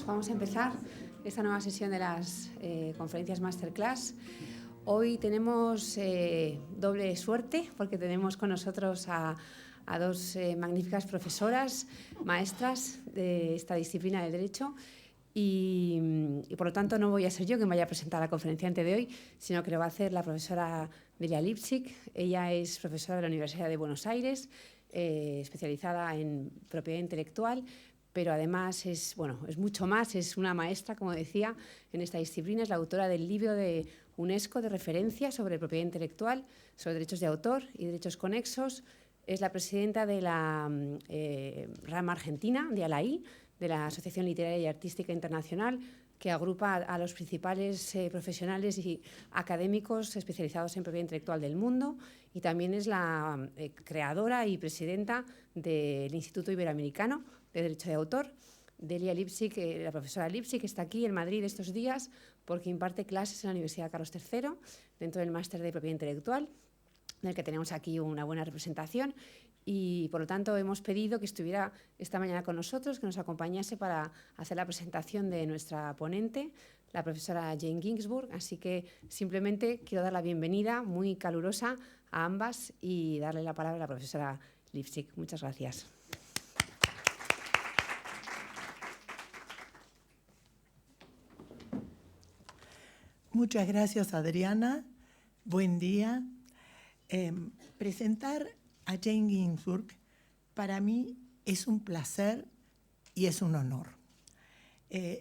todos. Vamos a empezar esta nueva sesión de las conferencias Masterclass. Hoy tenemos doble suerte porque tenemos con nosotros a dos magníficas profesoras, maestras de esta disciplina de Derecho y por lo tanto no voy a ser yo quien vaya a presentar a la conferenciante de hoy, sino que lo va a hacer la profesora EE.UU. Ella es profesora de la Universidad de Buenos Aires, especializada en propiedad intelectual, pero además es mucho más, es una maestra, como decía, en esta disciplina. Es la autora del libro de UNESCO de referencia sobre propiedad intelectual, sobre derechos de autor y derechos conexos. Es la presidenta de la rama argentina de ALAI, de la Asociación Literaria y Artística Internacional, que agrupa a los principales profesionales y académicos especializados en propiedad intelectual del mundo, y también es la creadora y presidenta del Instituto Iberoamericano de Derecho de Autor. EE.UU, la profesora EE.UU, que está aquí en Madrid estos días porque imparte clases en la Universidad Carlos III dentro del máster de propiedad intelectual, del que tenemos aquí una buena representación, y por lo tanto hemos pedido que estuviera esta mañana con nosotros, que nos acompañase para hacer la presentación de nuestra ponente, la profesora Ginsburg. Así que simplemente quiero dar la bienvenida muy calurosa a ambas y darle la palabra a la profesora EE.UU. Muchas gracias. Muchas gracias, Adriana. Buen día. Presentar a Jane Ginsburg para mí es un placer y es un honor.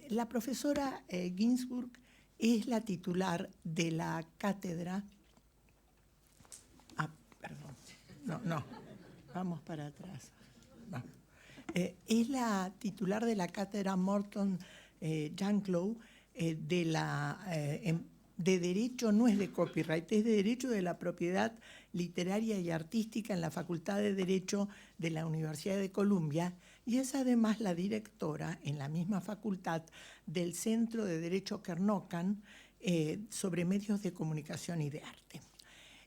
La profesora Ginsburg es la titular de la cátedra. Vamos para atrás. No. Es la titular de la cátedra Morton Janklow de Derecho, no es de copyright, es de Derecho de la Propiedad Literaria y Artística en la Facultad de Derecho de la Universidad de Columbia, y es además la directora en la misma facultad del Centro de Derecho Kernokan sobre medios de comunicación y de arte.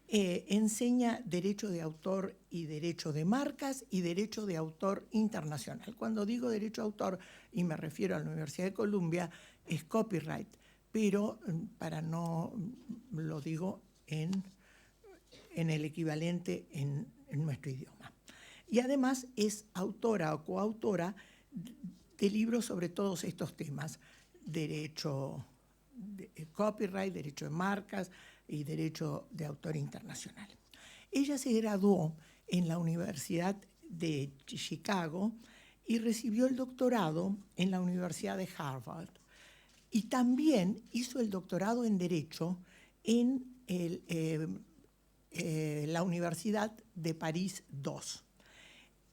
Enseña Derecho de Autor y Derecho de Marcas y Derecho de Autor Internacional. Cuando digo Derecho de Autor, y me refiero a la Universidad de Columbia, es copyright, pero para no lo digo en el equivalente en nuestro idioma. Y además es autora o coautora de libros sobre todos estos temas: derecho de copyright, derecho de marcas y derecho de autor internacional. Ella se graduó en la Universidad de Chicago y recibió el doctorado en la Universidad de Harvard. Y también hizo el doctorado en Derecho en la Universidad de París II.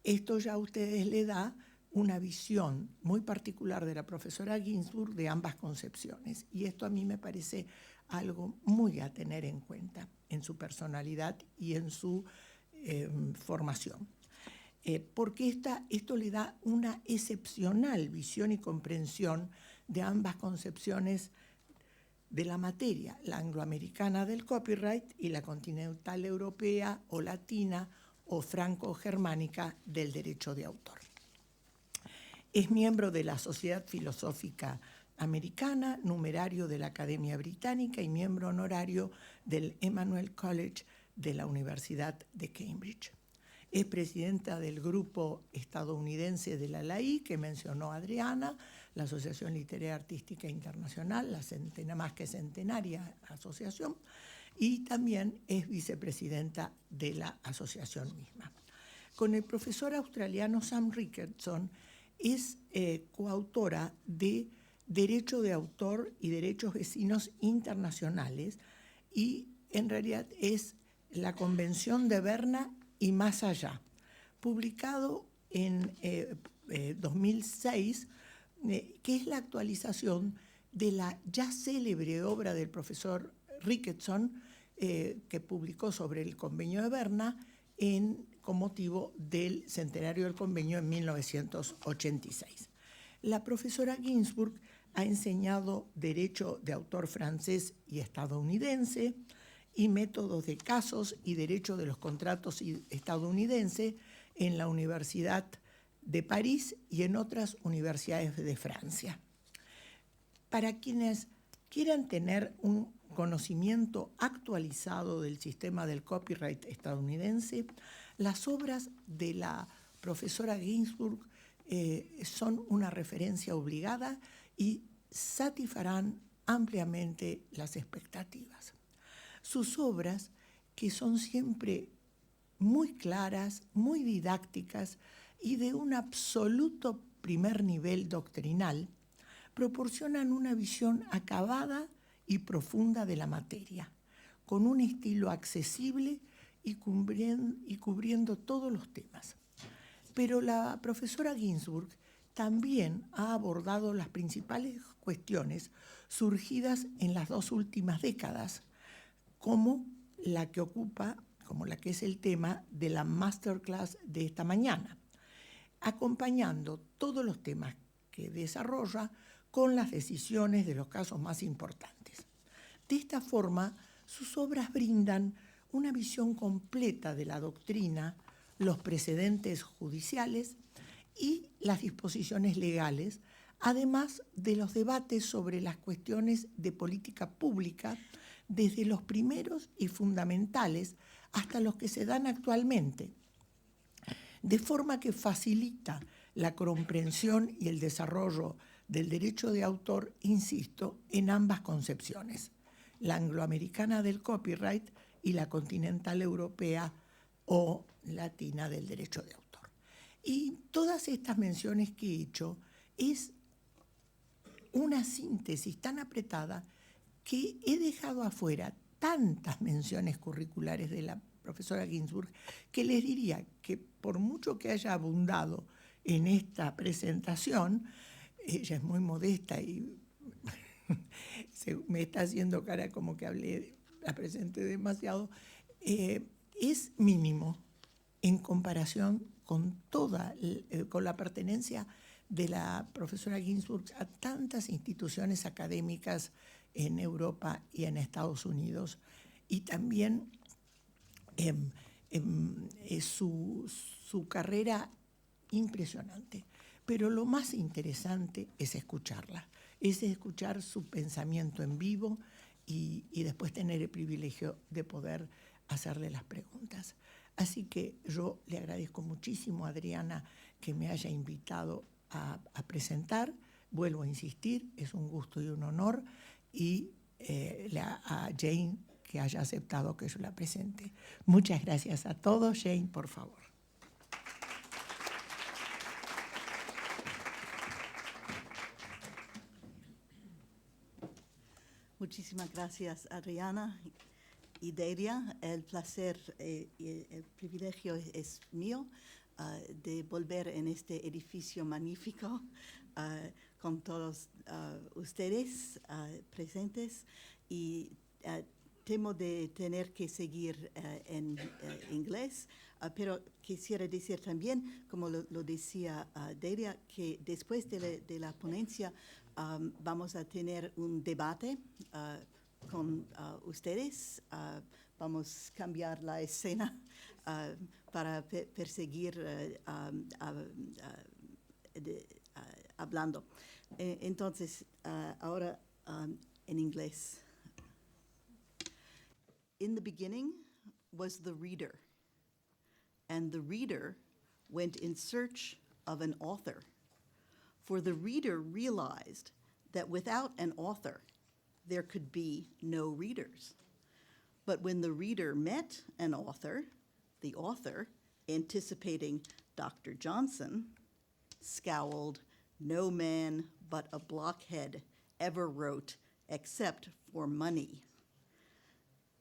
Esto ya a ustedes le da una visión muy particular de la profesora Ginsburg de ambas concepciones. Y esto a mí me parece algo muy a tener en cuenta en su personalidad y en su formación. Porque esto le da una excepcional visión y comprensión de ambas concepciones de la materia, la angloamericana del copyright y la continental europea o latina o franco-germánica del derecho de autor. Es miembro de la Sociedad Filosófica Americana, numerario de la Academia Británica y miembro honorario del Emmanuel College de la Universidad de Cambridge. Es presidenta del grupo estadounidense de la ALAI, que mencionó Adriana, la Asociación Literaria Artística Internacional, la más que centenaria asociación, y también es vicepresidenta de la asociación misma. Con el profesor australiano Sam Ricketson es coautora de Derecho de Autor y Derechos Vecinos Internacionales, y en realidad es la Convención de Berna y más allá, publicado en 2006, que es la actualización de la ya célebre obra del profesor Ricketson, que publicó sobre el Convenio de Berna con motivo del centenario del convenio en 1986. La profesora Ginsburg ha enseñado Derecho de Autor francés y estadounidense, y métodos de casos y derecho de los contratos estadounidense en la Universidad de París y en otras universidades de Francia. Para quienes quieran tener un conocimiento actualizado del sistema del copyright estadounidense, las obras de la profesora Ginsburg son una referencia obligada y satisfarán ampliamente las expectativas. Sus obras, que son siempre muy claras, muy didácticas y de un absoluto primer nivel doctrinal, proporcionan una visión acabada y profunda de la materia, con un estilo accesible y cubriendo todos los temas. Pero la profesora Ginsburg también ha abordado las principales cuestiones surgidas en las 2 últimas décadas, como la que es el tema de la masterclass de esta mañana, acompañando todos los temas que desarrolla con las decisiones de los casos más importantes. De esta forma, sus obras brindan una visión completa de la doctrina, los precedentes judiciales y las disposiciones legales, además de los debates sobre las cuestiones de política pública, desde los primeros y fundamentales hasta los que se dan actualmente, de forma que facilita la comprensión y el desarrollo del derecho de autor, insisto, en ambas concepciones, la angloamericana del copyright y la continental europea o latina del derecho de autor. Y todas estas menciones que he hecho es una síntesis tan apretada que he dejado afuera tantas menciones curriculares de la profesora Ginsburg que les diría que por mucho que haya abundado en esta presentación, ella es muy modesta y me está haciendo cara como que la presenté demasiado, es mínimo en comparación con con la pertenencia de la profesora Ginsburg a tantas instituciones académicas en Europa y en Estados Unidos, y también su carrera impresionante. Pero lo más interesante es escucharla, es escuchar su pensamiento en vivo y después tener el privilegio de poder hacerle las preguntas. Así que yo le agradezco muchísimo a Adriana que me haya invitado a presentar. Vuelvo a insistir, es un gusto y un honor, y a Jane que haya aceptado que yo la presente. Muchas gracias a todos. Jane, por favor. Muchísimas gracias, Adriana y Delia. El placer y el privilegio es mío de volver en este edificio magnífico con todos ustedes presentes, y temo de tener que seguir en inglés, pero quisiera decir también, como lo decía Delia, que después de la ponencia vamos a tener un debate con ustedes. Vamos a cambiar la escena para perseguir hablando. Entonces, ahora en inglés. In the beginning was the reader, and the reader went in search of an author. For the reader realized that without an author, there could be no readers. But when the reader met an author, the author, anticipating Dr. Johnson, scowled, "No man but a blockhead ever wrote except for money."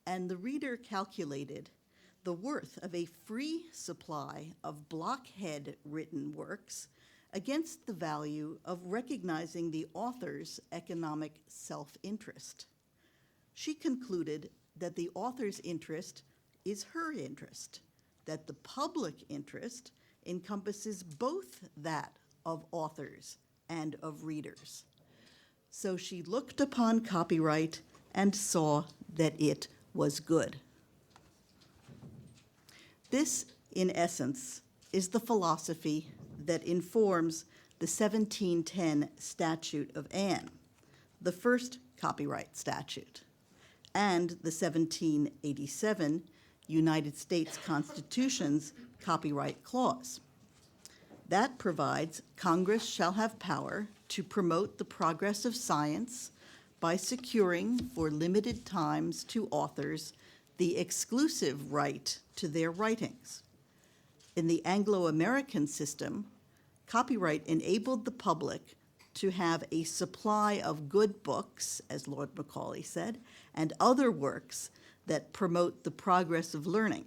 And the reader calculated the worth of a free supply of blockhead-written works against the value of recognizing the author's economic self-interest. She concluded that the author's interest is her interest, that the public interest encompasses both that of authors and of readers. So she looked upon copyright and saw that it was good. This, in essence, is the philosophy that informs the 1710 Statute of Anne, the first copyright statute, and the 1787 United States Constitution's Copyright Clause. That provides Congress shall have power to promote the progress of science by securing for limited times to authors the exclusive right to their writings. In the Anglo-American system, copyright enabled the public to have a supply of good books, as Lord Macaulay said, and other works that promote the progress of learning.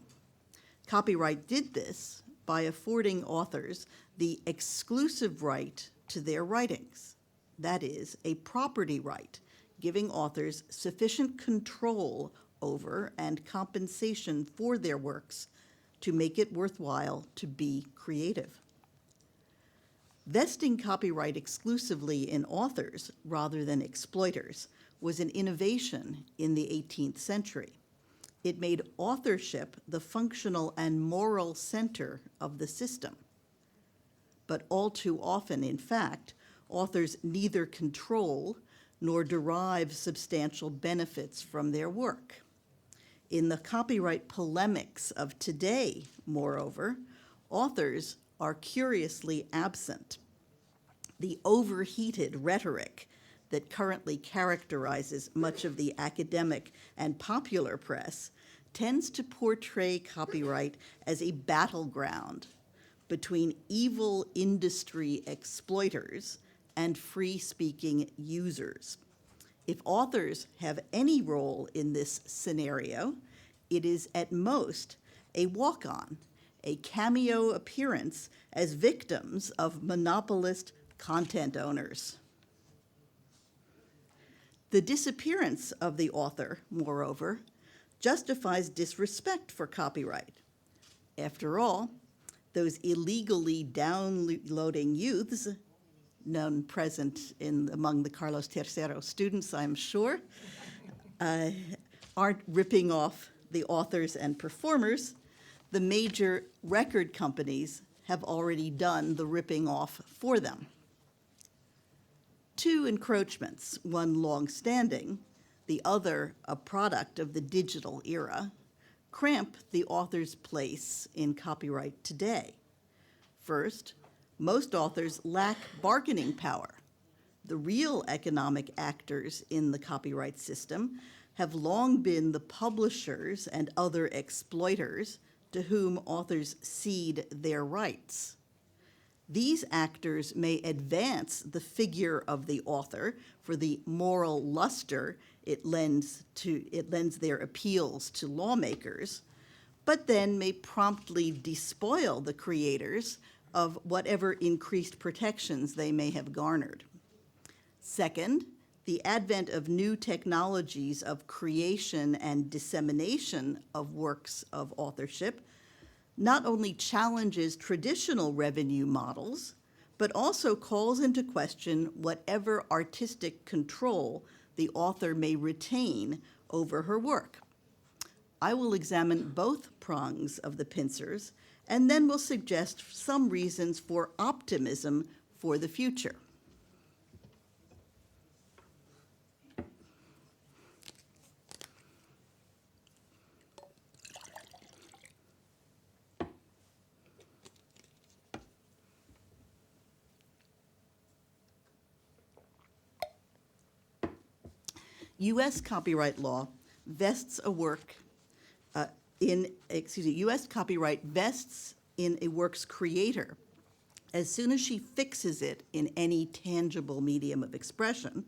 Copyright did this by affording authors the exclusive right to their writings, that is, a property right, giving authors sufficient control over and compensation for their works to make it worthwhile to be creative. Vesting copyright exclusively in authors rather than exploiters was an innovation in the 18th century. It made authorship the functional and moral center of the system. But all too often, in fact, authors neither control nor derive substantial benefits from their work. In the copyright polemics of today, moreover, authors are curiously absent. The overheated rhetoric that currently characterizes much of the academic and popular press tends to portray copyright as a battleground between evil industry exploiters and free-speaking users. If authors have any role in this scenario, it is at most a walk-on, a cameo appearance as victims of monopolist content owners. The disappearance of the author, moreover, justifies disrespect for copyright. After all, those illegally downloading youths, known present among the Carlos III students, I'm sure, aren't ripping off the authors and performers. The major record companies have already done the ripping off for them. Two encroachments, one long-standing, the other a product of the digital era, cramp the author's place in copyright today. First, most authors lack bargaining power. The real economic actors in the copyright system have long been the publishers and other exploiters to whom authors cede their rights. These actors may advance the figure of the author for the moral luster it lends their appeals to lawmakers, but then may promptly despoil the creators of whatever increased protections they may have garnered. Second, the advent of new technologies of creation and dissemination of works of authorship not only challenges traditional revenue models, but also calls into question whatever artistic control the author may retain over her work. I will examine both prongs of the pincers, and then will suggest some reasons for optimism for the future. U.S. copyright law vests a work U.S. copyright vests in a work's creator as soon as she fixes it in any tangible medium of expression,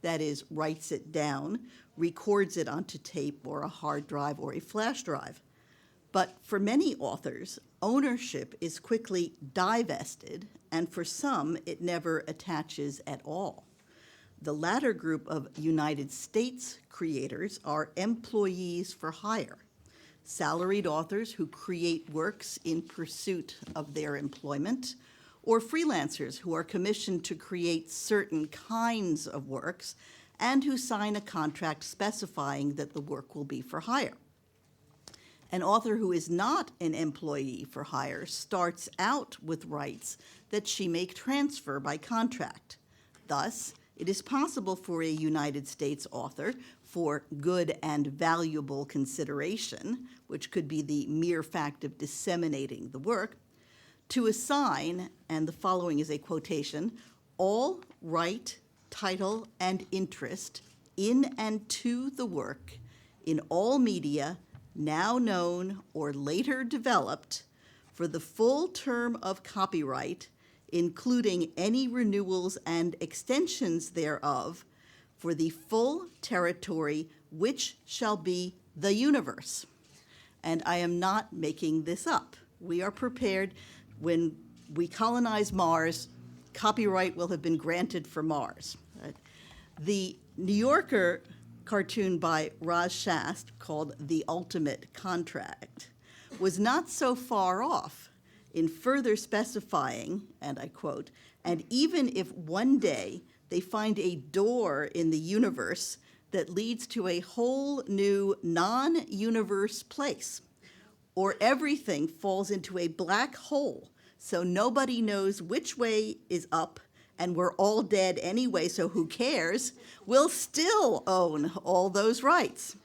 that is, writes it down, records it onto tape or a hard drive or a flash drive. But for many authors, ownership is quickly divested, and for some, it never attaches at all. The latter group of United States creators are employees for hire, salaried authors who create works in pursuit of their employment, or freelancers who are commissioned to create certain kinds of works and who sign a contract specifying that the work will be for hire. An author who is not an employee for hire starts out with rights that she may transfer by contract. Thus, it is possible for a United States author, for good and valuable consideration, which could be the mere fact of disseminating the work, to assign, and the following is a quotation, all right, title, and interest in and to the work in all media now known or later developed for the full term of copyright, including any renewals and extensions thereof, for the full territory which shall be the universe. And I am not making this up. We are prepared, when we colonize Mars, copyright will have been granted for Mars. Right? The New Yorker cartoon by Raj Shast called The Ultimate Contract was not so far off in further specifying, and I quote, and even if one day they find a door in the universe that leads to a whole new non-universe place, or everything falls into a black hole so nobody knows which way is up and we're all dead anyway, so who cares, we'll still own all those rights.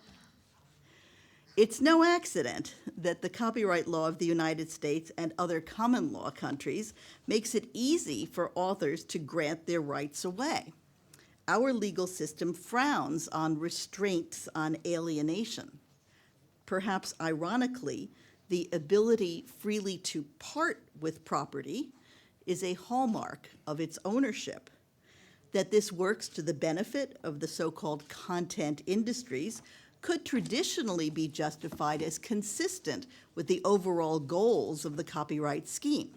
It's no accident that the copyright law of the United States and other common law countries makes it easy for authors to grant their rights away. Our legal system frowns on restraints on alienation. Perhaps ironically, the ability freely to part with property is a hallmark of its ownership. That this works to the benefit of the so-called content industries could traditionally be justified as consistent with the overall goals of the copyright scheme.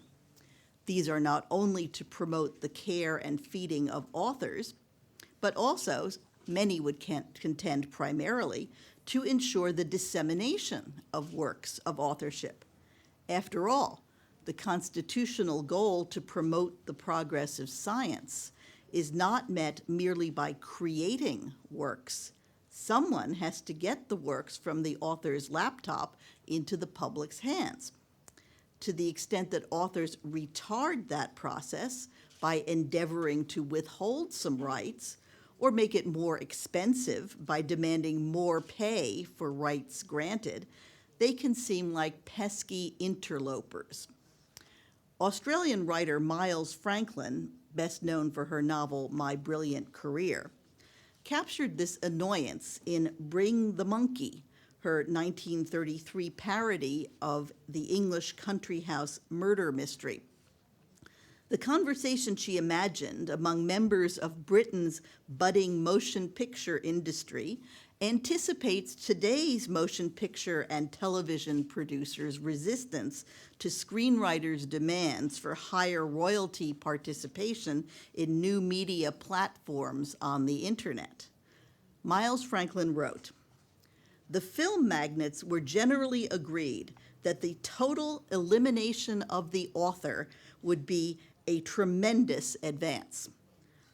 These are not only to promote the care and feeding of authors, but also, many would contend primarily, to ensure the dissemination of works of authorship. After all, the constitutional goal to promote the progress of science is not met merely by creating works. Someone has to get the works from the author's laptop into the public's hands. To the extent that authors retard that process by endeavoring to withhold some rights or make it more expensive by demanding more pay for rights granted, they can seem like pesky interlopers. Australian writer Miles Franklin, best known for her novel My Brilliant Career, captured this annoyance in Bring the Monkey, her 1933 parody of the English country house murder mystery. The conversation she imagined among members of Britain's budding motion picture industry anticipates today's motion picture and television producers' resistance to screenwriters' demands for higher royalty participation in new media platforms on the internet. Miles Franklin wrote, "The film magnates were generally agreed that the total elimination of the author would be a tremendous advance.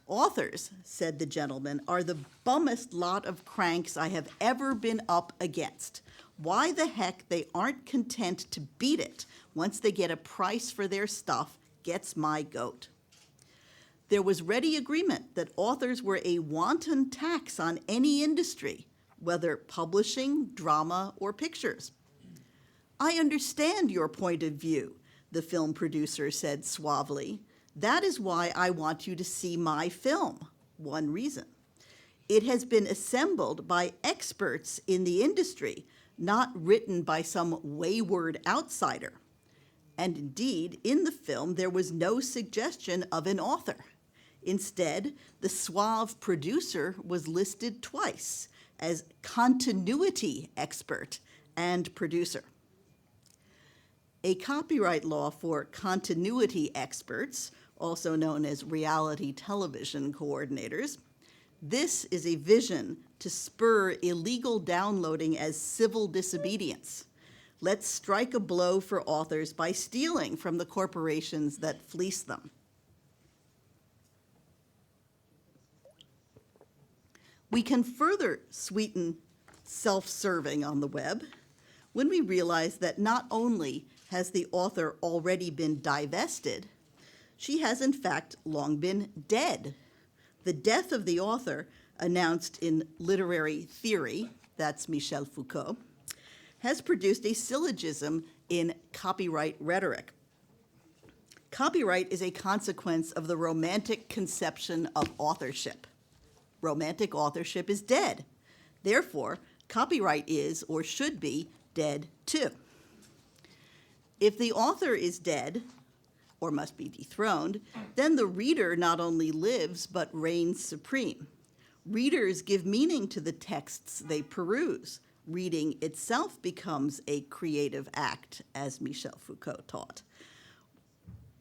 Authors, said the gentleman, are the bummest lot of cranks I have ever been up against. Why the heck they aren't content to beat it once they get a price for their stuff gets my goat." There was ready agreement that authors were a wanton tax on any industry, whether publishing, drama, or pictures. "I understand your point of view," the film producer said suavely. "That is why I want you to see my film. One reason. It has been assembled by experts in the industry, not written by some wayward outsider. And indeed, in the film, there was no suggestion of an author. Instead, the suave producer was listed twice as continuity expert and producer." A copyright law for continuity experts, also known as reality television coordinators, this is a vision to spur illegal downloading as civil disobedience. Let's strike a blow for authors by stealing from the corporations that fleece them. We can further sweeten self-serving on the web when we realize that not only has the author already been divested, she has in fact long been dead. The death of the author, announced in literary theory, that's Michel Foucault, has produced a syllogism in copyright rhetoric. Copyright is a consequence of the romantic conception of authorship. Romantic authorship is dead. Therefore, copyright is, or should be, dead too. If the author is dead, or must be dethroned, then the reader not only lives, but reigns supreme. Readers give meaning to the texts they peruse. Reading itself becomes a creative act, as Michel Foucault taught.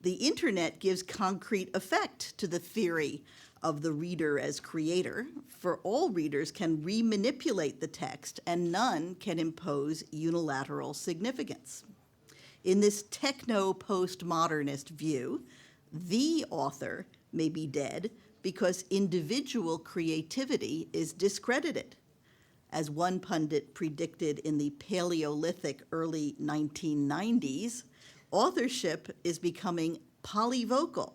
The internet gives concrete effect to the theory of the reader as creator, for all readers can remanipulate the text and none can impose unilateral significance. In this techno-postmodernist view, the author may be dead because individual creativity is discredited. As one pundit predicted in the Paleolithic early 1990s, authorship is becoming polyvocal,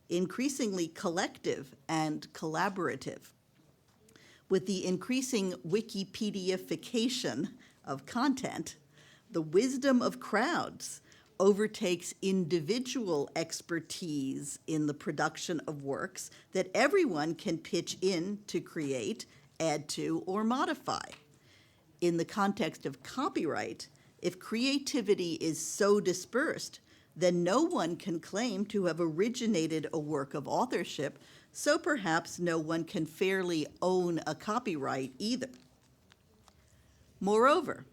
increasingly collective and collaborative. With the increasing Wikipediafication of content, the wisdom of crowds overtakes individual expertise in the production of works that everyone can pitch in to create, add to, or modify. In the context of copyright, if creativity is so dispersed, then no one can claim to have originated a work of authorship, so perhaps no one can fairly own a copyright either. Moreover,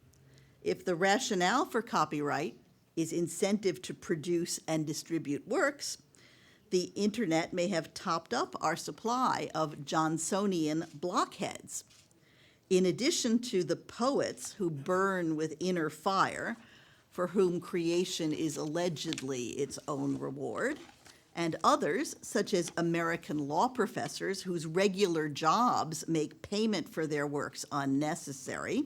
if the rationale for copyright is incentive to produce and distribute works, the internet may have topped up our supply of Johnsonian blockheads. In addition to the poets who burn with inner fire, for whom creation is allegedly its own reward, and others, such as American law professors whose regular jobs make payment for their works unnecessary,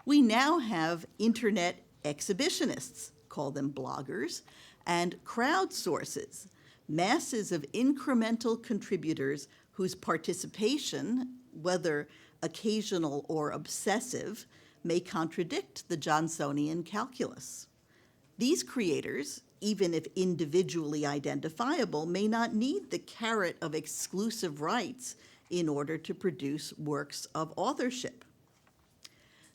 we now have internet exhibitionists, call them bloggers, and crowdsources, masses of incremental contributors whose participation, whether occasional or obsessive, may contradict the Johnsonian calculus. These creators, even if individually identifiable, may not need the carrot of exclusive rights in order to produce works of authorship.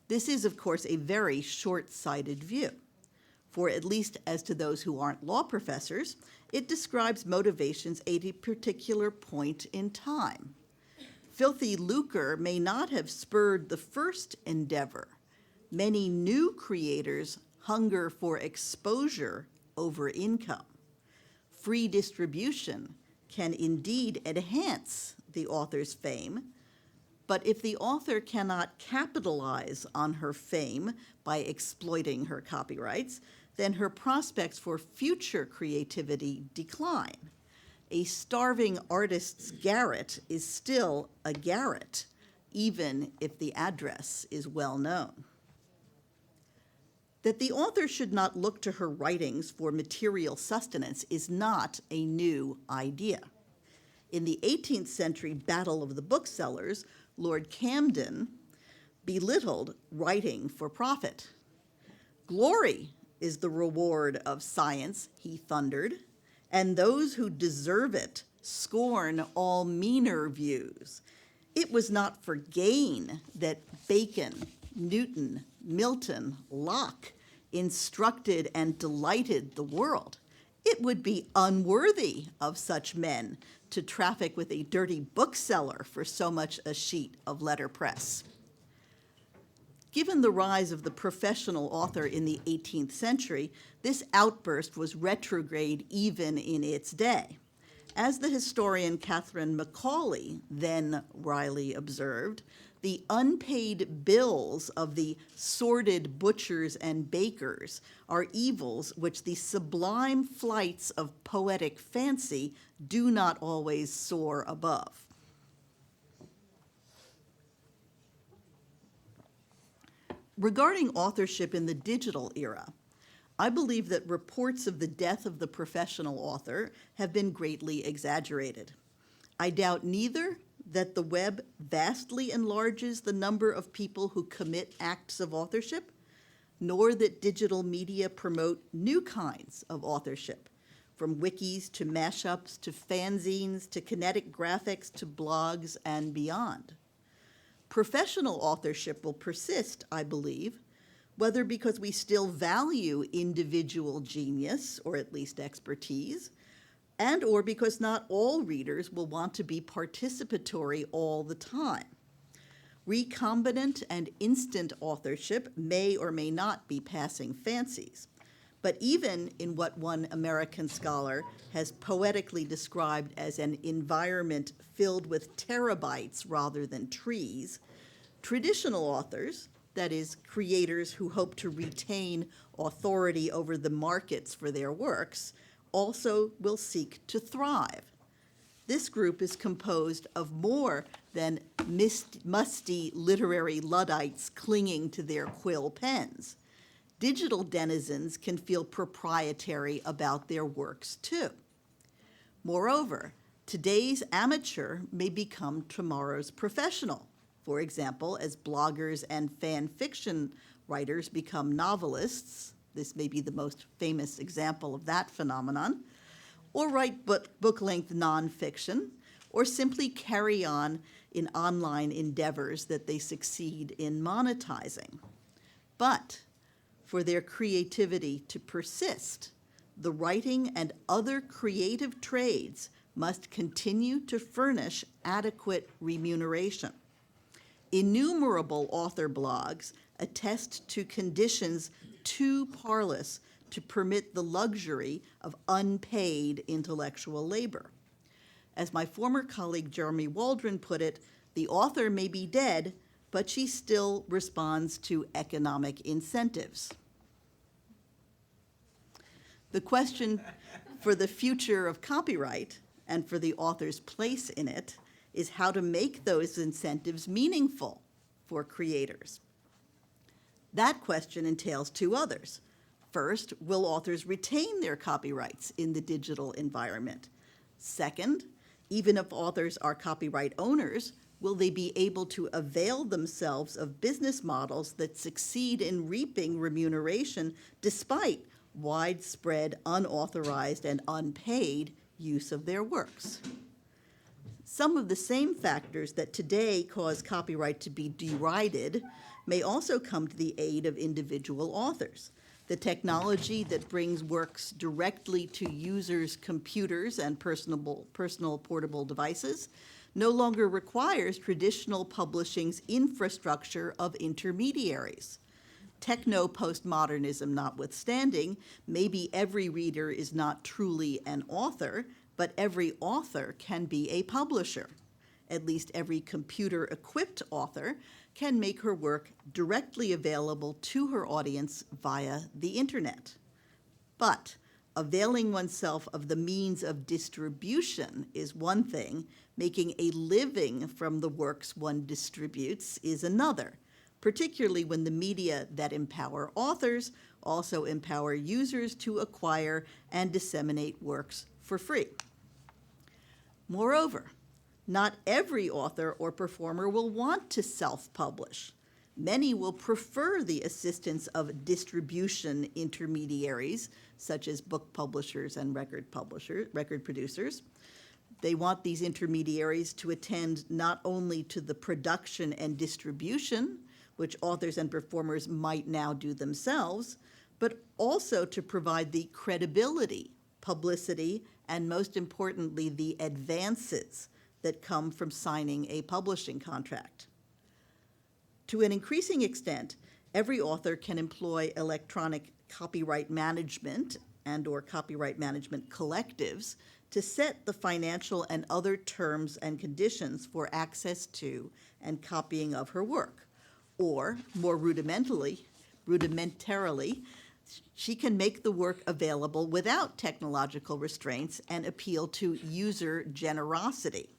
This is, of course, a very short-sighted view, for at least as to those who aren't law professors, it describes motivations at a particular point in time. Filthy lucre may not have spurred the first endeavor. Many new creators hunger for exposure over income. Free distribution can indeed enhance the author's fame, but if the author cannot capitalize on her fame by exploiting her copyrights, then her prospects for future creativity decline. A starving artist's garret is still a garret, even if the address is well known. That the author should not look to her writings for material sustenance is not a new idea. In the 18th century Battle of the Booksellers, Lord Camden belittled writing for profit. Glory is the reward of science, he thundered, and those who deserve it scorn all meaner views. It was not for gain that Bacon, Newton, Milton, Locke instructed and delighted the world. It would be unworthy of such men to traffic with a dirty bookseller for so much a sheet of letterpress. Given the rise of the professional author in the 18th century, this outburst was retrograde even in its day. As the historian Catherine Macaulay then wryly observed, the unpaid bills of the sordid butchers and bakers are evils which the sublime flights of poetic fancy do not always soar above. Regarding authorship in the digital era, I believe that reports of the death of the professional author have been greatly exaggerated. I doubt neither that the web vastly enlarges the number of people who commit acts of authorship, nor that digital media promote new kinds of authorship, from wikis to mashups to fanzines to kinetic graphics to blogs and beyond. Professional authorship will persist, I believe, whether because we still value individual genius, or at least expertise, and or because not all readers will want to be participatory all the time. Recombinant and instant authorship may or may not be passing fancies, but even in what one American scholar has poetically described as an environment filled with terabytes rather than trees, traditional authors, that is, creators who hope to retain authority over the markets for their works, also will seek to thrive. This group is composed of more than musty literary Luddites clinging to their quill pens. Digital denizens can feel proprietary about their works too. Moreover, today's amateur may become tomorrow's professional. For example, as bloggers and fan fiction writers become novelists, this may be the most famous example of that phenomenon, or write book-length nonfiction, or simply carry on in online endeavors that they succeed in monetizing. But for their creativity to persist, the writing and other creative trades must continue to furnish adequate remuneration. Innumerable author blogs attest to conditions too parlous to permit the luxury of unpaid intellectual labor. As my former colleague Jeremy Waldron put it, the author may be dead, but she still responds to economic incentives. The question for the future of copyright and for the author's place in it is how to make those incentives meaningful for creators. That question entails two others. First, will authors retain their copyrights in the digital environment? Second, even if authors are copyright owners, will they be able to avail themselves of business models that succeed in reaping remuneration despite widespread, unauthorized, and unpaid use of their works? Some of the same factors that today cause copyright to be derided may also come to the aid of individual authors. The technology that brings works directly to users' computers and personal portable devices no longer requires traditional publishing's infrastructure of intermediaries. Techno-postmodernism notwithstanding, maybe every reader is not truly an author, but every author can be a publisher. At least every computer-equipped author can make her work directly available to her audience via the internet. But availing oneself of the means of distribution is one thing, making a living from the works one distributes is another, particularly when the media that empower authors also empower users to acquire and disseminate works for free. Moreover, not every author or performer will want to self-publish. Many will prefer the assistance of distribution intermediaries, such as book publishers and record producers. They want these intermediaries to attend not only to the production and distribution, which authors and performers might now do themselves, but also to provide the credibility, publicity, and most importantly, the advances that come from signing a publishing contract. To an increasing extent, every author can employ electronic copyright management and/or copyright management collectives to set the financial and other terms and conditions for access to and copying of her work. Or, more rudimentarily, she can make the work available without technological restraints and appeal to user generosity.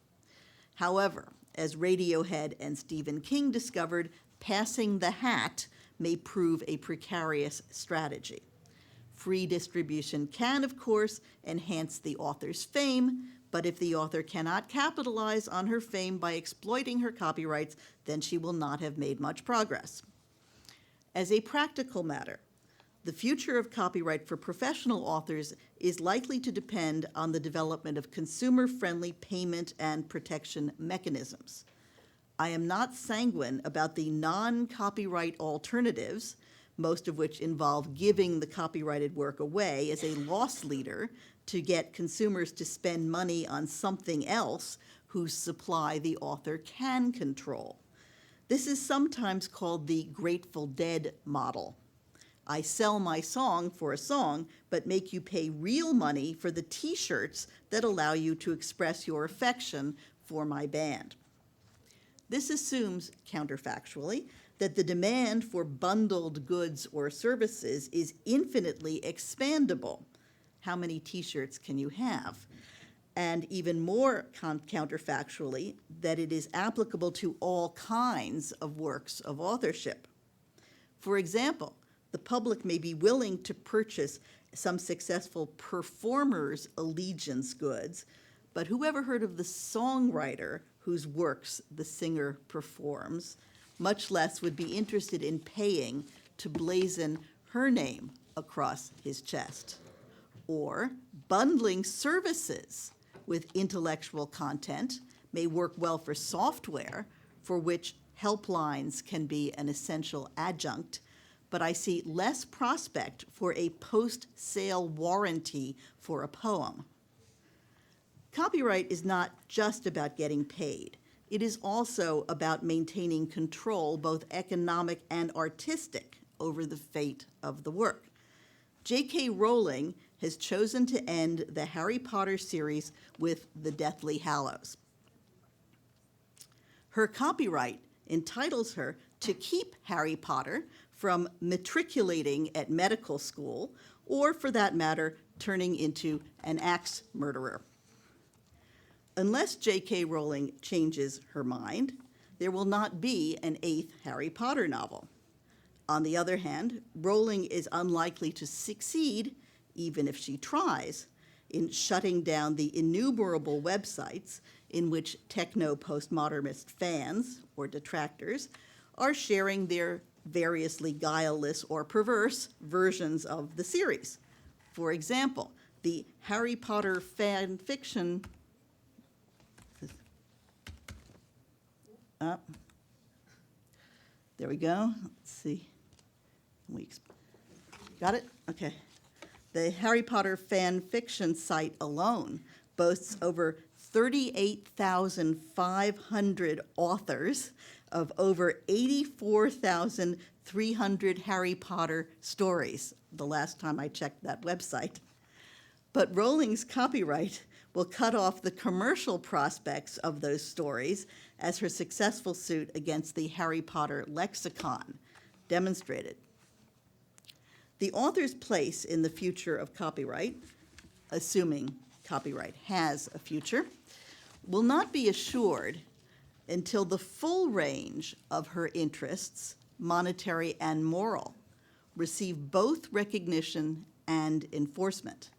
However, as Radiohead and Stephen King discovered, passing the hat may prove a precarious strategy. Free distribution can, of course, enhance the author's fame, But if the author cannot capitalize on her fame by exploiting her copyrights, then she will not have made much progress. As a practical matter, the future of copyright for professional authors is likely to depend on the development of consumer-friendly payment and protection mechanisms. I am not sanguine about the non-copyright alternatives, most of which involve giving the copyrighted work away as a loss leader to get consumers to spend money on something else whose supply the author can control. This is sometimes called the Grateful Dead model. I sell my song for a song, but make you pay real money for the t-shirts that allow you to express your affection for my band. This assumes, counterfactually, that the demand for bundled goods or services is infinitely expandable. How many t-shirts can you have? And even more counterfactually, that it is applicable to all kinds of works of authorship. For example, the public may be willing to purchase some successful performer's allegiance goods, but who ever heard of the songwriter whose works the singer performs, much less would be interested in paying to blazon her name across his chest. Or bundling services with intellectual content may work well for software, for which helplines can be an essential adjunct, but I see less prospect for a post-sale warranty for a poem. Copyright is not just about getting paid. It is also about maintaining control, both economic and artistic, over the fate of the work. J.K. Rowling has chosen to end the Harry Potter series with The Deathly Hallows. Her copyright entitles her to keep Harry Potter from matriculating at medical school, or for that matter, turning into an axe murderer. Unless J.K. Rowling changes her mind, there will not be an 8th Harry Potter novel. On the other hand, Rowling is unlikely to succeed, even if she tries, in shutting down the innumerable websites in which techno-postmodernist fans, or detractors, are sharing their variously guileless or perverse versions of the series. For example, the Harry Potter fan fiction there we go. Let's see. Got it? Okay. The Harry Potter fan fiction site alone boasts over 38,500 authors of over 84,300 Harry Potter stories, the last time I checked that website. But Rowling's copyright will cut off the commercial prospects of those stories, as her successful suit against the Harry Potter lexicon demonstrated. The author's place in the future of copyright, assuming copyright has a future, will not be assured until the full range of her interests, monetary and moral, receive both recognition and enforcement.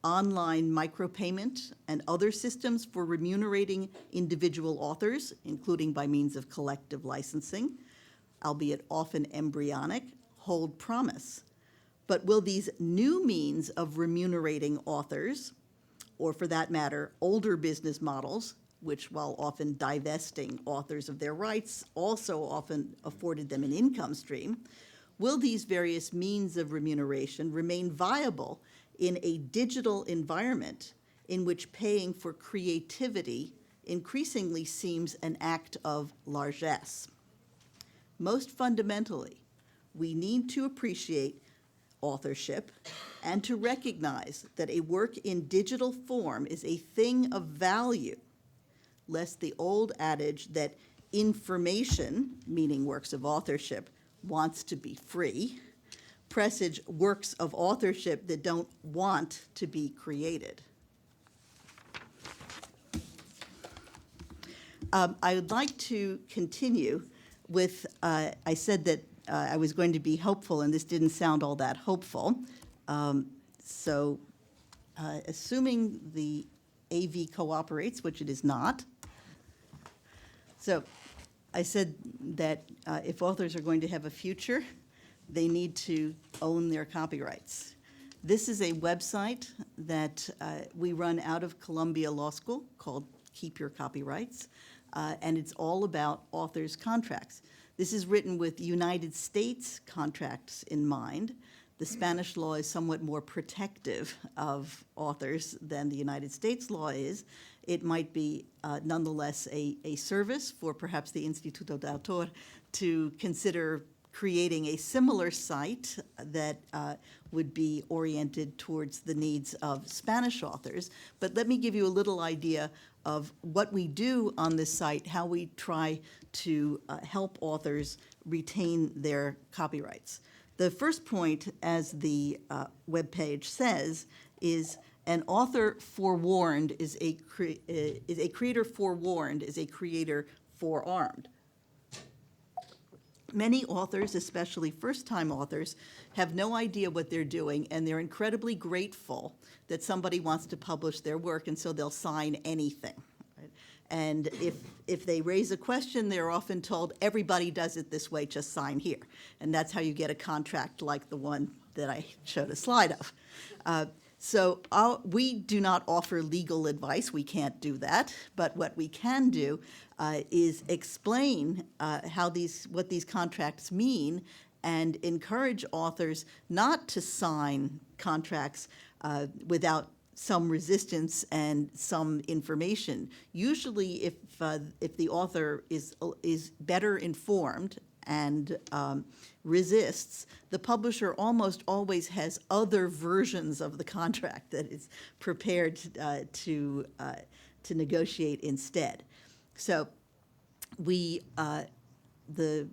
Online micropayment and other systems for remunerating individual authors, including by means of collective licensing, albeit often embryonic, hold promise. But will these new means of remunerating authors, or for that matter, older business models, which while often divesting authors of their rights, also often afforded them an income stream, will these various means of remuneration remain viable in a digital environment in which paying for creativity increasingly seems an act of largesse? Most fundamentally, we need to appreciate authorship and to recognize that a work in digital form is a thing of value, lest the old adage that information, meaning works of authorship, wants to be free, presage works of authorship that don't want to be created. I would like to continue with, I said that I was going to be hopeful, and this didn't sound all that hopeful. Assuming the AV cooperates, which it is not. So I said that if authors are going to have a future, they need to own their copyrights. This is a website that we run out of Columbia Law School called Keep Your Copyrights, and it's all about authors' contracts. This is written with United States contracts in mind. The Spanish law is somewhat more protective of authors than the United States law is. It might be nonetheless a service for perhaps the Instituto de Autor to consider creating a similar site that would be oriented towards the needs of Spanish authors. But let me give you a little idea of what we do on this site, how we try to help authors retain their copyrights. The first point, as the webpage says, is an author forewarned is a creator forewarned is a creator forearmed. Many authors, especially first-time authors, have no idea what they're doing, and they're incredibly grateful that somebody wants to publish their work, and so they'll sign anything. Right? And if they raise a question, they're often told, everybody does it this way, just sign here. And that's how you get a contract like the one that I showed a slide of. So we do not offer legal advice. We can't do that. But what we can do is explain what these contracts mean and encourage authors not to sign contracts without some resistance and some information. Usually, if the author is better informed and resists, the publisher almost always has other versions of the contract that is prepared to negotiate instead. So we the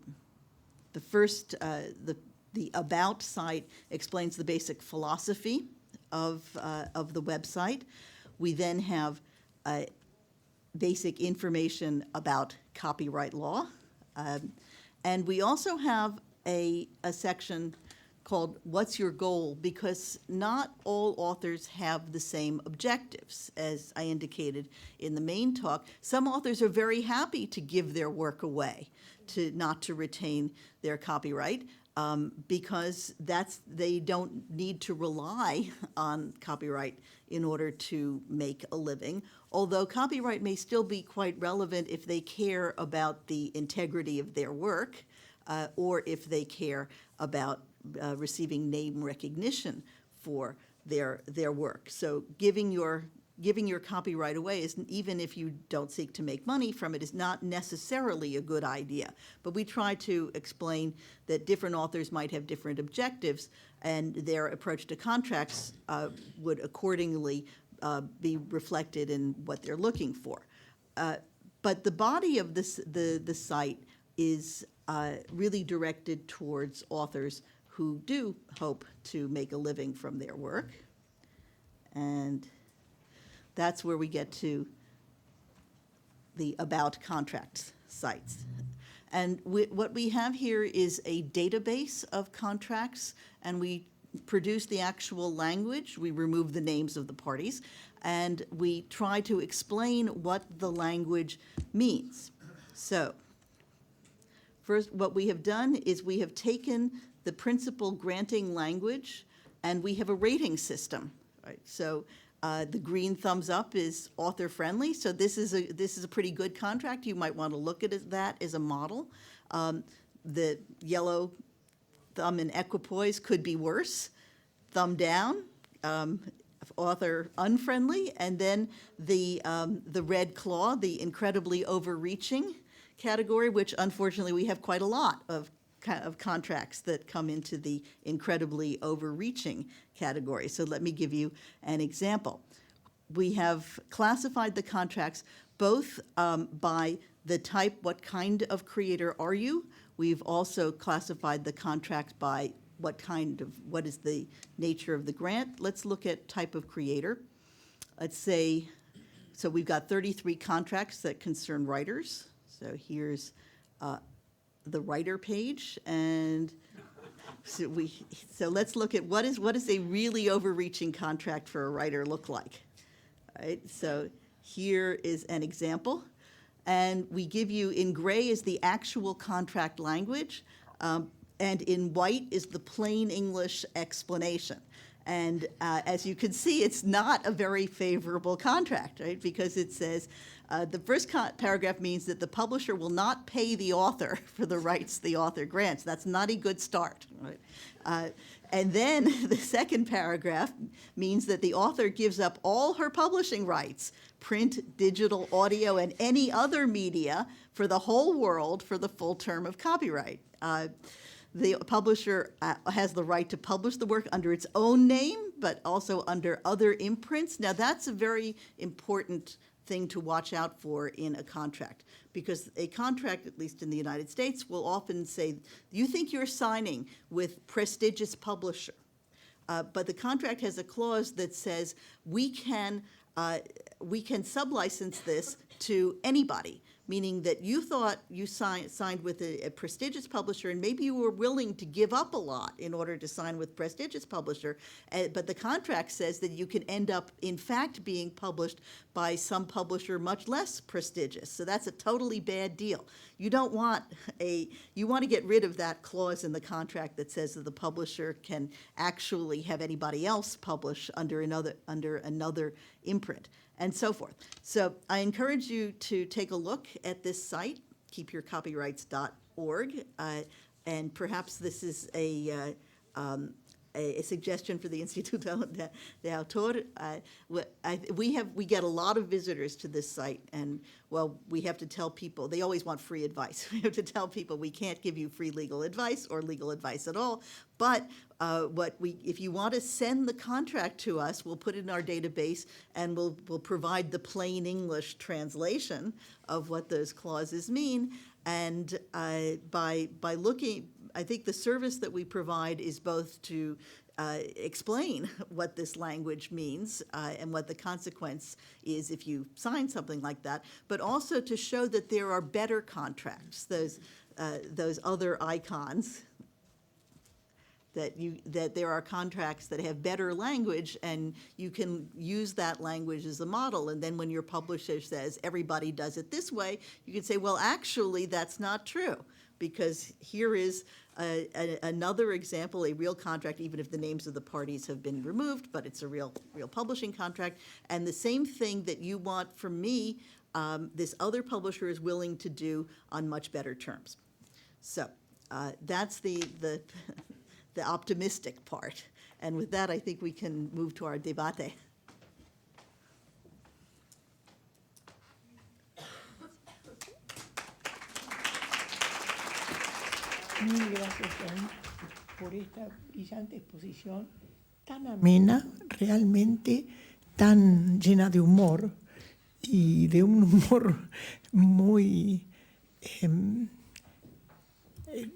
About site explains the basic philosophy of the website. We then have basic information about copyright law. And we also have a section called What's Your Goal? Because not all authors have the same objectives, as I indicated in the main talk. Some authors are very happy to give their work away, not to retain their copyright, because they don't need to rely on copyright in order to make a living, although copyright may still be quite relevant if they care about the integrity of their work, or if they care about receiving name recognition for their work. So giving your copyright away is, even if you don't seek to make money from it, is not necessarily a good idea. But we try to explain that different authors might have different objectives, and their approach to contracts would accordingly be reflected in what they're looking for. But the body of the site is really directed towards authors who do hope to make a living from their work. And that's where we get to the About Contracts sites. And what we have here is a database of contracts, and we produce the actual language. We remove the names of the parties, and we try to explain what the language means. So first, what we have done is we have taken the principal granting language, and we have a rating system. Right? So the green thumbs up is author friendly. So this is a pretty good contract. You might want to look at that as a model. The yellow thumb in equipoise could be worse. Thumb down, author unfriendly, and then the red claw, the incredibly overreaching category, which unfortunately we have quite a lot of contracts that come into the incredibly overreaching category. So let me give you an example. We have classified the contracts both by the type, what kind of creator are you? We've also classified the contract by what is the nature of the grant. Let's look at type of creator. Let's say, so we've got 33 contracts that concern writers. So here's the writer page, and so let's look at what is a really overreaching contract for a writer look like. right? So here is an example. And we give you, in gray is the actual contract language, and in white is the plain English explanation. And as you can see, it's not a very favorable contract, right? Because it says, the first paragraph means that the publisher will not pay the author for the rights the author grants. That's not a good start, right? And then the second paragraph means that the author gives up all her publishing rights, print, digital, audio, and any other media for the whole world for the full term of copyright. The publisher has the right to publish the work under its own name, but also under other imprints. Now, that's a very important thing to watch out for in a contract, because a contract, at least in the United States, will often say, you think you're signing with prestigious publisher, but the contract has a clause that says we can sublicense this to anybody, meaning that you thought you signed with a prestigious publisher, and maybe you were willing to give up a lot in order to sign with prestigious publisher, but the contract says that you can end up, in fact, being published by some publisher much less prestigious. So that's a totally bad deal. You don't want you want to get rid of that clause in the contract that says that the publisher can actually have anybody else publish under another imprint, and so forth. So I encourage you to take a look at this site, keepyourcopyrights.org, and perhaps this is a suggestion for the Instituto de Autor. We get a lot of visitors to this site, and well, we have to tell people, they always want free advice. We have to tell people we can't give you free legal advice or legal advice at all, but if you want to send the contract to us, we'll put it in our database, and we'll provide the plain English translation of what those clauses mean. And by looking, I think the service that we provide is both to explain what this language means and what the consequence is if you sign something like that, but also to show that there are better contracts, those other icons, that there are contracts that have better language, and you can use that language as a model. And then when your publisher says everybody does it this way, you can say, well, actually, that's not true, because here is another example, a real contract, even if the names of the parties have been removed, but it's a real publishing contract. And the same thing that you want from me, this other publisher is willing to do on much better terms. So that's the optimistic part. And with that, I think we can move to our debate. Mil gracias, Jan, por esta brillante exposición tan amena, realmente tan llena de humor, y de un humor muy,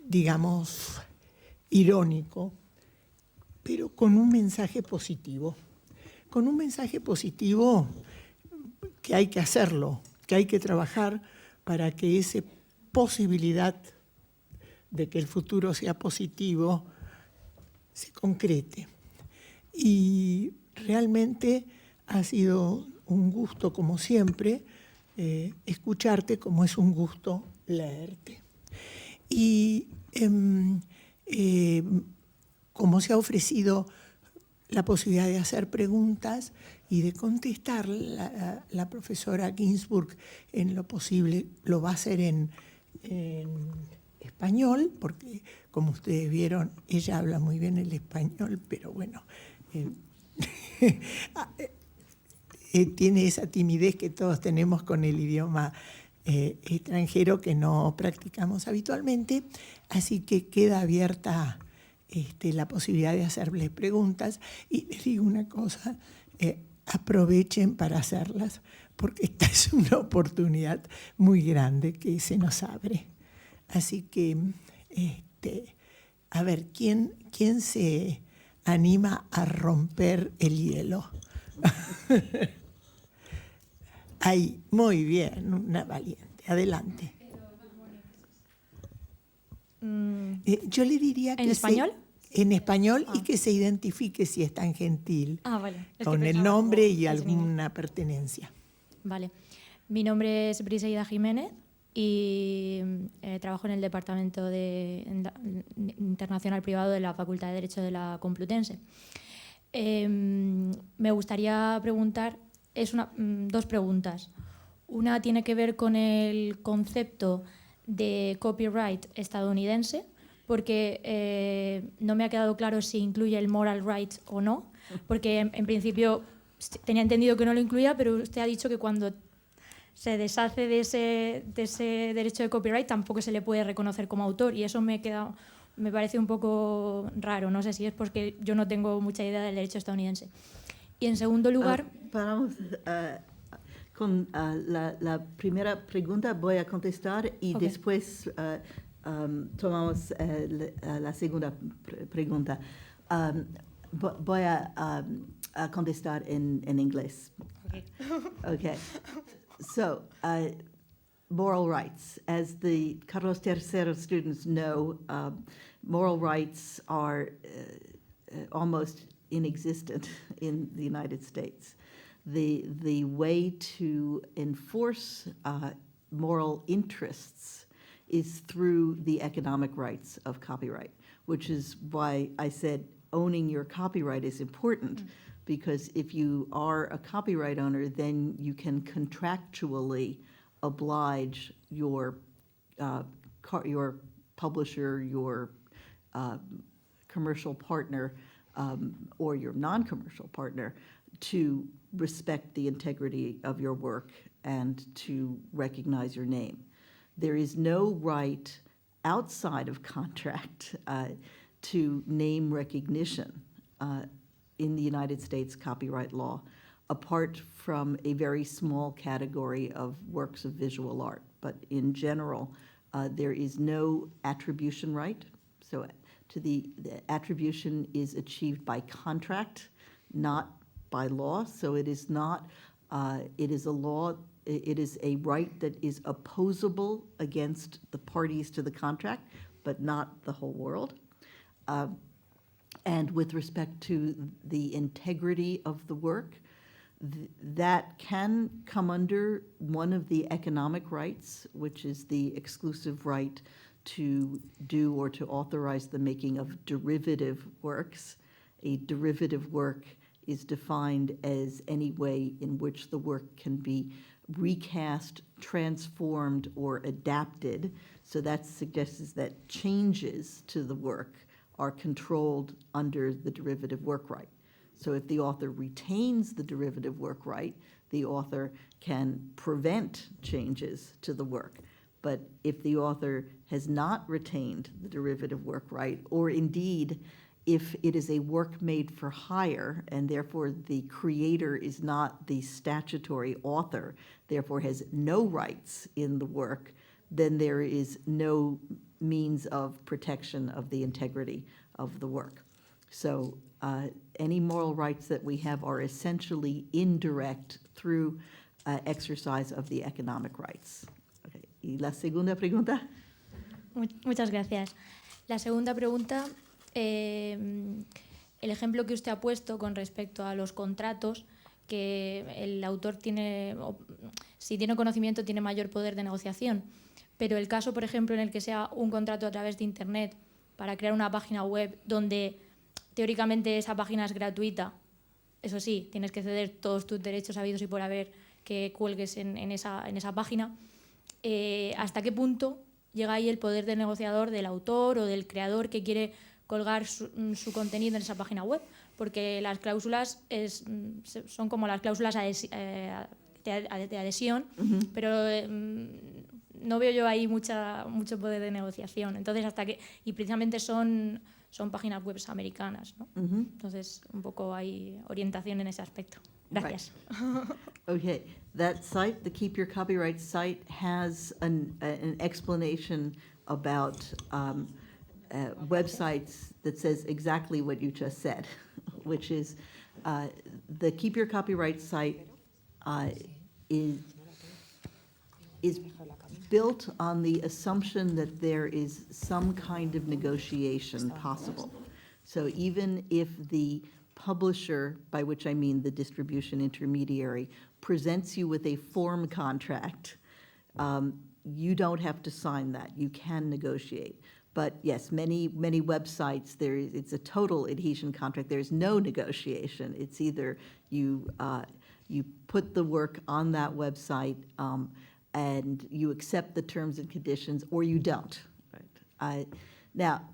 digamos, irónico, pero con un mensaje positivo. Con un mensaje positivo que hay que hacerlo, que hay que trabajar para que esa posibilidad de que el futuro sea positivo se concrete. Y realmente ha sido un gusto, como siempre, escucharte, como es un gusto leerte. Y como se ha ofrecido la posibilidad de hacer preguntas y de contestar, la profesora Ginsburg en lo posible lo va a hacer en español, porque como ustedes vieron, ella habla muy bien el español, pero bueno, tiene esa timidez que todos tenemos con el idioma extranjero que no practicamos habitualmente, así que queda abierta la posibilidad de hacerles preguntas. Y les digo una cosa, aprovechen para hacerlas, porque esta es una oportunidad muy grande que se nos abre. Así que, a ver, ¿quién se anima a romper el hielo? Ahí, muy bien, una valiente. Adelante. Yo le diría que... ¿En español? En español y que se identifique si es tan gentil Vale. con el nombre y alguna pertenencia. Vale. Mi nombre es Briseida Jiménez y trabajo en el Departamento de Internacional Privado de la Facultad de Derecho de la Complutense. Me gustaría preguntar, dos preguntas. Una tiene que ver con el concepto de copyright estadounidense, porque no me ha quedado claro si incluye el moral right o no, porque en principio tenía entendido que no lo incluía, pero usted ha dicho que cuando se deshace de ese derecho de copyright tampoco se le puede reconocer como autor, y eso me parece un poco raro. No sé si es porque yo no tengo mucha idea del derecho estadounidense. Y en segundo lugar... Paramos con la primera pregunta, voy a contestar y después tomamos la segunda pregunta. Voy a contestar en inglés. Okay. So, moral rights. As the Carlos III students know, moral rights are almost inexistent in the United States. The way to enforce moral interests is through the economic rights of copyright, which is why I said owning your copyright is important, because if you are a copyright owner, then you can contractually oblige your publisher, your commercial partner, or your non-commercial partner to respect the integrity of your work and to recognize your name. There is no right outside of contract to name recognition in the United States copyright law, apart from a very small category of works of visual art. But in general, there is no attribution right. So the attribution is achieved by contract, not by law. So it is not, it is a law, it is a right that is opposable against the parties to the contract, but not the whole world. And with respect to the integrity of the work, that can come under one of the economic rights, which is the exclusive right to do or to authorize the making of derivative works. A derivative work is defined as any way in which the work can be recast, transformed, or adapted. So that suggests that changes to the work are controlled under the derivative work right. So if the author retains the derivative work right, the author can prevent changes to the work. But if the author has not retained the derivative work right, or indeed if it is a work made for hire and therefore the creator is not the statutory author, therefore has no rights in the work, then there is no means of protection of the integrity of the work. So any moral rights that we have are essentially indirect through exercise of the economic rights. Okay. ¿Y la segunda pregunta? Muchas gracias. La segunda pregunta, el ejemplo que usted ha puesto con respecto a los contratos, que el autor tiene, si tiene conocimiento, tiene mayor poder de negociación. Pero el caso, por ejemplo, en el que sea un contrato a través de Internet para crear una página web donde teóricamente esa página es gratuita, eso sí, tienes que ceder todos tus derechos habidos y por haber que cuelgues en esa página, ¿hasta qué punto llega ahí el poder del negociador, del autor o del creador que quiere colgar su contenido en esa página web? Porque las cláusulas son como las cláusulas de adhesión, pero no veo yo ahí mucho poder de negociación. Entonces, y precisamente son páginas web americanas, ¿no? Entonces, un poco hay orientación en ese aspecto. Gracias. Right. Okay, that site, the Keep Your Copyright site, has an explanation about websites that says exactly what you just said, which is the Keep Your Copyright site is built on the assumption that there is some kind of negotiation possible. So even if the publisher, by which I mean the distribution intermediary, presents you with a form contract, you don't have to sign that. You can negotiate. But yes, many websites, it's a total adhesion contract. There's no negotiation. It's either you put the work on that website and you accept the terms and conditions, or you don't. Right? Now,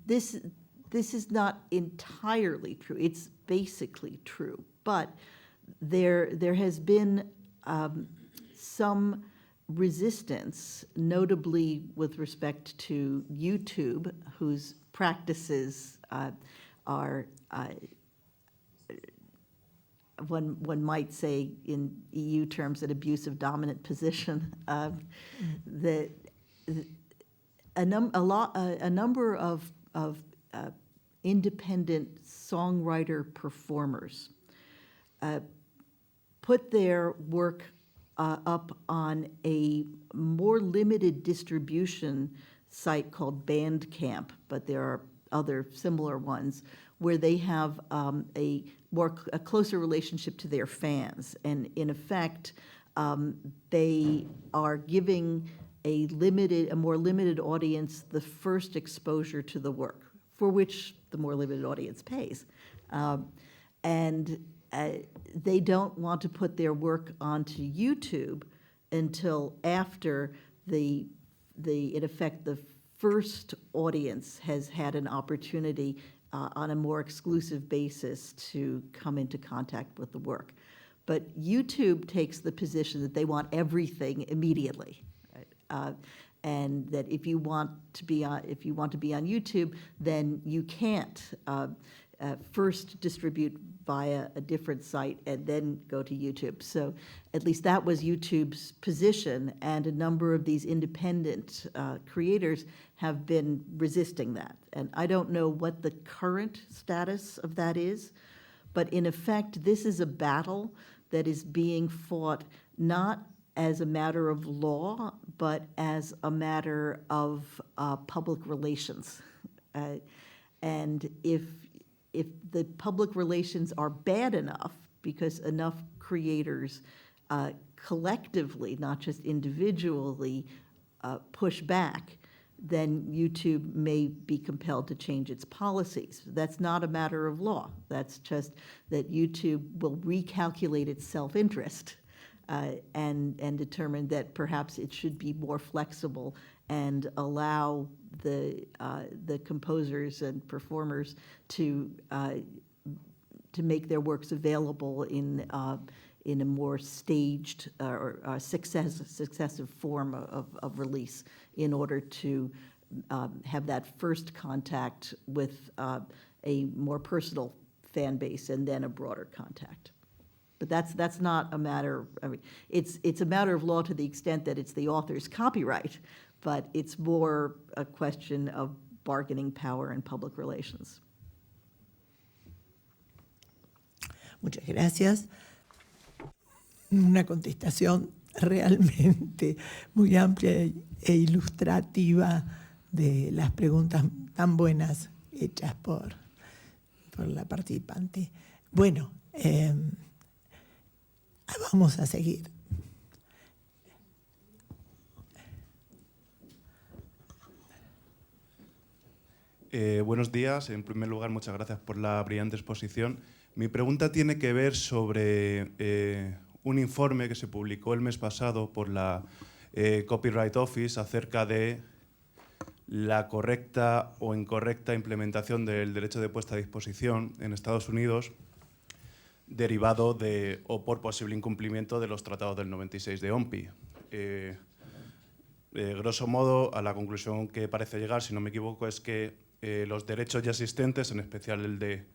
this is not entirely true. It's basically true, but there has been some resistance, notably with respect to YouTube, whose practices are, one might say in EU terms, an abusive dominant position. That a number of independent songwriter performers put their work up on a more limited distribution site called Bandcamp, but there are other similar ones where they have a closer relationship to their fans, and in effect, they are giving a more limited audience the first exposure to the work, for which the more limited audience pays, and they don't want to put their work onto YouTube until after in effect, the first audience has had an opportunity on a more exclusive basis to come into contact with the work. But YouTube takes the position that they want everything immediately, right? And that if you want to be on YouTube, then you can't first distribute via a different site and then go to YouTube. So at least that was YouTube's position, and a number of these independent creators have been resisting that. And I don't know what the current status of that is, but in effect, this is a battle that is being fought not as a matter of law, but as a matter of public relations. And if the public relations are bad enough, because enough creators collectively, not just individually, push back, then YouTube may be compelled to change its policies. That's not a matter of law. That's just that YouTube will recalculate its self-interest and determine that perhaps it should be more flexible and allow the composers and performers to make their works available in a more staged or successive form of release, in order to have that first contact with a more personal fan base and then a broader contact. But that's not a matter, I mean, it's a matter of law to the extent that it's the author's copyright, but it's more a question of bargaining power and public relations. Muchas gracias. Una contestación realmente muy amplia e ilustrativa de las preguntas tan buenas hechas por la participante. Bueno, vamos a seguir. Buenos días. En primer lugar, muchas gracias por la brillante exposición. Mi pregunta tiene que ver sobre un informe que se publicó el mes pasado por la Copyright Office acerca de la correcta o incorrecta implementación del derecho de puesta a disposición en Estados Unidos, derivado de o por posible incumplimiento de los tratados del 96 de OMPI. Grosso modo, a la conclusión que parece llegar, si no me equivoco, es que los derechos ya existentes, en especial el de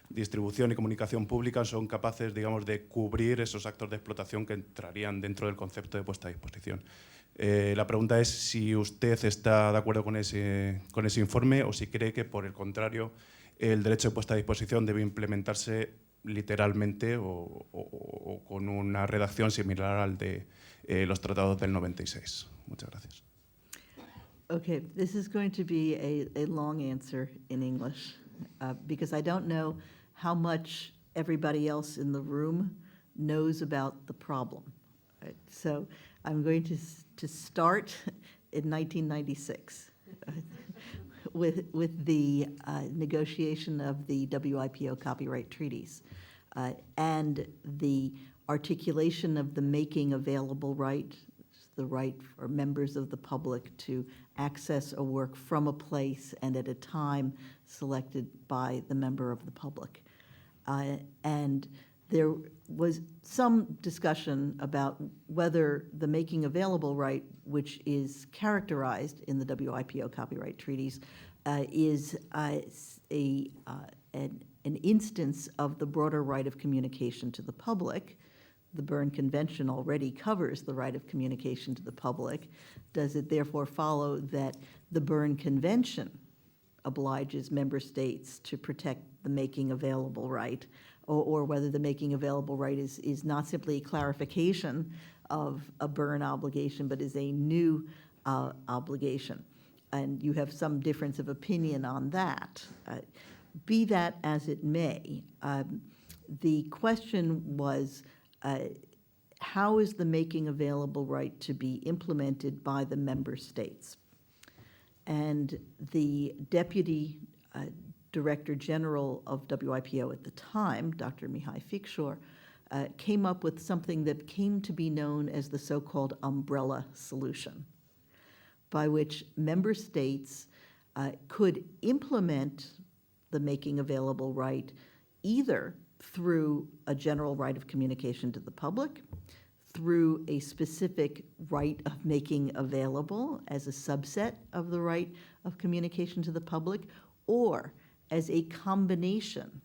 distribución y comunicación pública, son capaces, digamos, de cubrir esos actos de explotación que entrarían dentro del concepto de puesta a disposición. La pregunta es si usted está de acuerdo con ese informe, o si cree que, por el contrario, el derecho de puesta a disposición debe implementarse literalmente o con una redacción similar al de los tratados del 96. Muchas gracias. Okay, this is going to be a long answer in English. because I don't know how much everybody else in the room knows about the problem. Right? So I'm going to start in 1996 with the negotiation of the WIPO copyright treaties and the articulation of the making available right, the right for members of the public to access a work from a place and at a time selected by the member of the public. And there was some discussion about whether the making available right, which is characterized in the WIPO copyright treaties, is an instance of the broader right of communication to the public. The Berne Convention already covers the right of communication to the public. Does it therefore follow that the Berne Convention obliges member states to protect the making available right, or whether the making available right is not simply a clarification of a Berne obligation, but is a new obligation? And you have some difference of opinion on that. Be that as it may, the question was, how is the making available right to be implemented by the member states? And the Deputy Director General of WIPO at the time, Dr. Mihai Fixor, came up with something that came to be known as the so-called umbrella solution, by which member states could implement the making available right either through a general right of communication to the public, through a specific right of making available as a subset of the right of communication to the public, or as a combination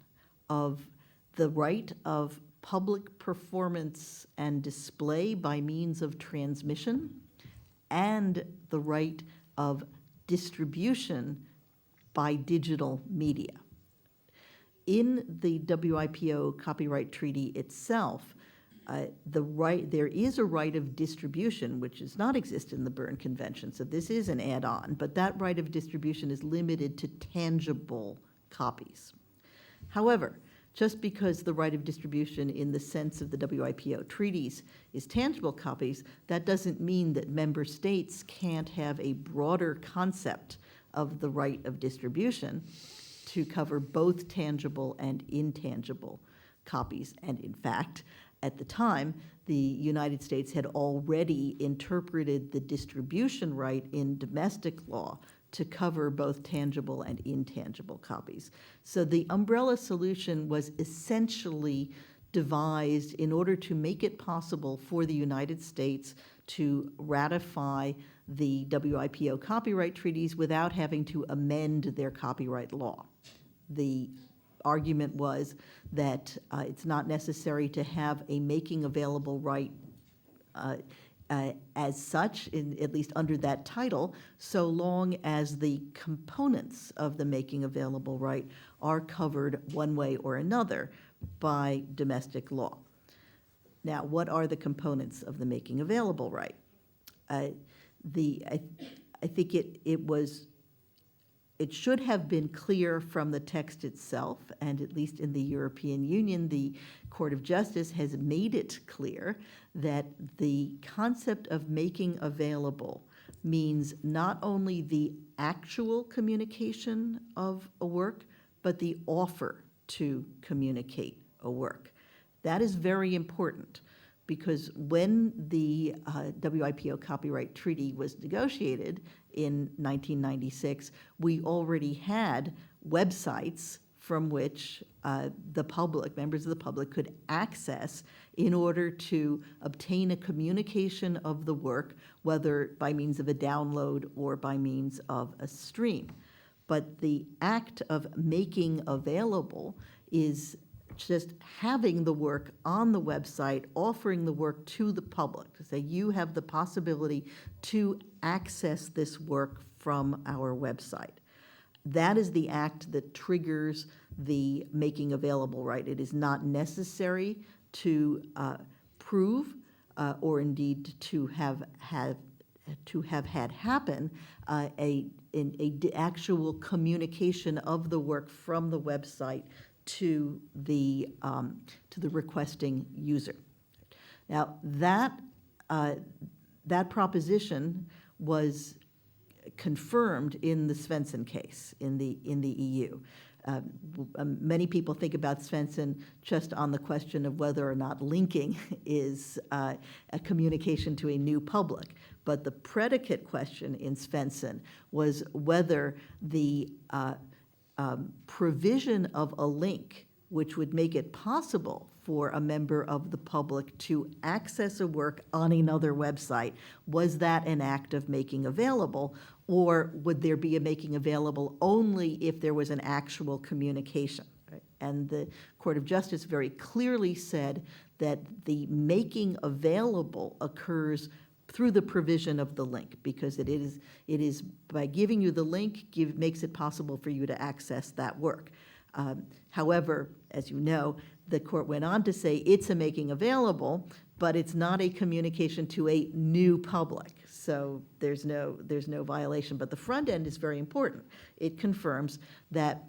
of the right of public performance and display by means of transmission and the right of distribution by digital media. In the WIPO copyright treaty itself, there is a right of distribution, which does not exist in the Berne Convention, so this is an add-on, but that right of distribution is limited to tangible copies. However, just because the right of distribution in the sense of the WIPO treaties is tangible copies, that doesn't mean that member states can't have a broader concept of the right of distribution to cover both tangible and intangible copies. And in fact, at the time, the United States had already interpreted the distribution right in domestic law to cover both tangible and intangible copies. So the umbrella solution was essentially devised in order to make it possible for the United States to ratify the WIPO copyright treaties without having to amend their copyright law. The argument was that it's not necessary to have a making available right as such, at least under that title, so long as the components of the making available right are covered one way or another by domestic law. Now, what are the components of the making available right? I think it should have been clear from the text itself, and at least in the European Union, the Court of Justice has made it clear that the concept of making available means not only the actual communication of a work, but the offer to communicate a work. That is very important, because when the WIPO copyright treaty was negotiated in 1996, we already had websites from which the public, members of the public, could access in order to obtain a communication of the work, whether by means of a download or by means of a stream. But the act of making available is just having the work on the website, offering the work to the public, to say you have the possibility to access this work from our website. That is the act that triggers the making available right. It is not necessary to prove or indeed to have had happen a actual communication of the work from the website to the requesting user. Now, that proposition was confirmed in the Svensson case in the EU. Many people think about Svensson just on the question of whether or not linking is a communication to a new public. But the predicate question in Svensson was whether the provision of a link which would make it possible for a member of the public to access a work on another website, was that an act of making available, or would there be a making available only if there was an actual communication? Right? And the Court of Justice very clearly said that the making available occurs through the provision of the link, because it is by giving you the link makes it possible for you to access that work. However, as you know, the court went on to say it's a making available, but it's not a communication to a new public. So there's no violation. But the front end is very important. It confirms that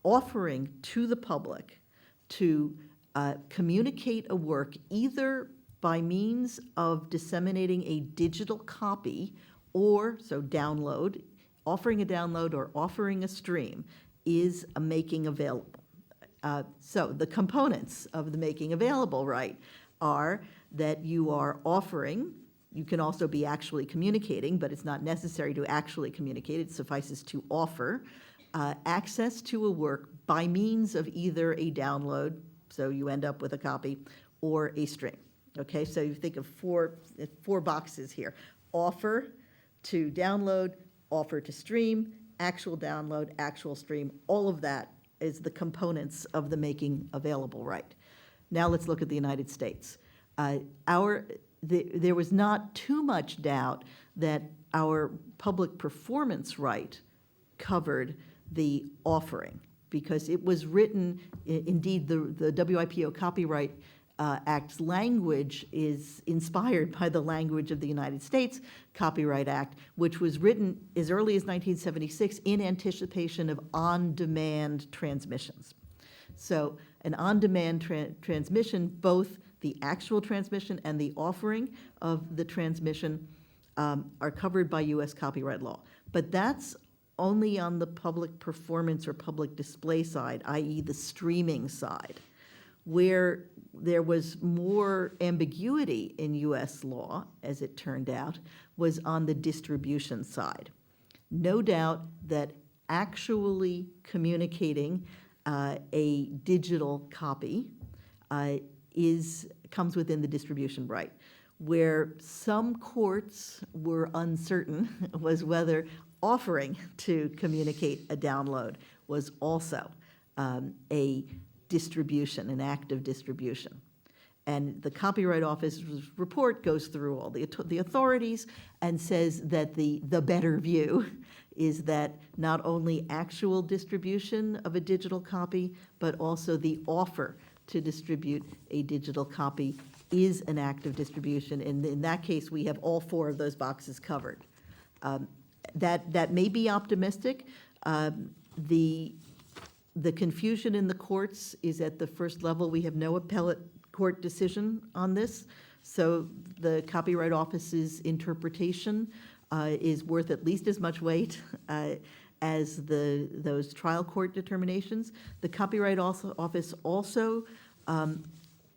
offering to the public to communicate a work either by means of disseminating a digital copy or, so download, offering a download or offering a stream is a making available. So the components of the making available right are that you are offering, you can also be actually communicating, but it's not necessary to actually communicate, it suffices to offer access to a work by means of either a download, so you end up with a copy, or a stream. Okay, so you think of four boxes here. Offer to download, offer to stream, actual download, actual stream, all of that is the components of the making available right. Now let's look at the United States. There was not too much doubt that our public performance right covered the offering, because it was written, indeed the WIPO Copyright Act's language is inspired by the language of the United States Copyright Act, which was written as early as 1976 in anticipation of on-demand transmissions. So an on-demand transmission, both the actual transmission and the offering of the transmission are covered by US copyright law. But that's only on the public performance or public display side, i.e. the streaming side. Where there was more ambiguity in US law, as it turned out, was on the distribution side. No doubt that actually communicating a digital copy comes within the distribution right. Where some courts were uncertain was whether offering to communicate a download was also a distribution, an act of distribution. And the Copyright Office's report goes through all the authorities and says that the better view is that not only actual distribution of a digital copy, but also the offer to distribute a digital copy is an act of distribution. And in that case, we have all four of those boxes covered. That may be optimistic. The confusion in the courts is at the first level. We have no appellate court decision on this. So the Copyright Office's interpretation is worth at least as much weight as those trial court determinations. The Copyright Office also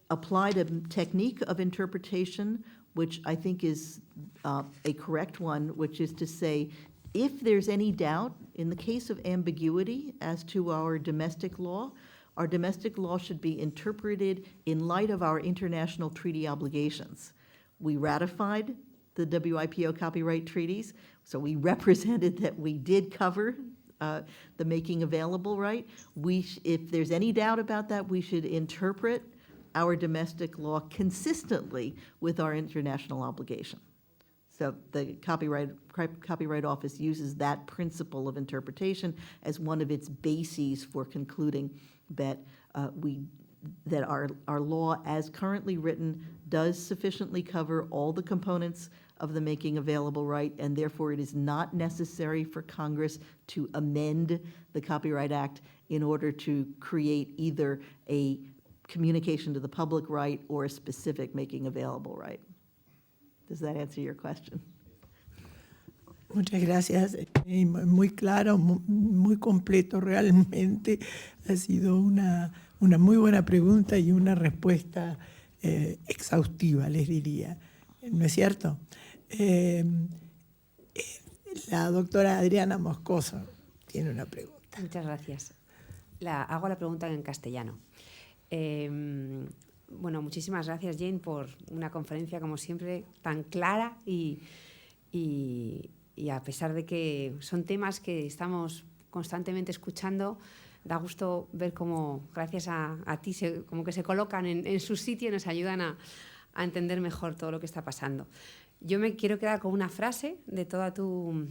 applied a technique of interpretation, which I think is a correct one, which is to say, if there's any doubt, in the case of ambiguity as to our domestic law should be interpreted in light of our international treaty obligations. We ratified the WIPO copyright treaties, so we represented that we did cover the making available right. If there's any doubt about that, we should interpret our domestic law consistently with our international obligation. So the Copyright Office uses that principle of interpretation as one of its bases for concluding that our law as currently written does sufficiently cover all the components of the making available right, and therefore it is not necessary for Congress to amend the Copyright Act in order to create either a communication to the public right or a specific making available right. Does that answer your question? Muchas gracias. Muy claro, muy completo realmente. Ha sido una muy buena pregunta y una respuesta exhaustiva, les diría. ¿No es cierto? La doctora Adriana Moscoso tiene una pregunta. Muchas gracias. Hago la pregunta en castellano. Bueno, muchísimas gracias, Jane, por una conferencia, como siempre, tan clara y a pesar de que son temas que estamos constantemente escuchando, da gusto ver cómo, gracias a ti, como que se colocan en su sitio y nos ayudan a entender mejor todo lo que está pasando. Yo me quiero quedar con una frase de toda tu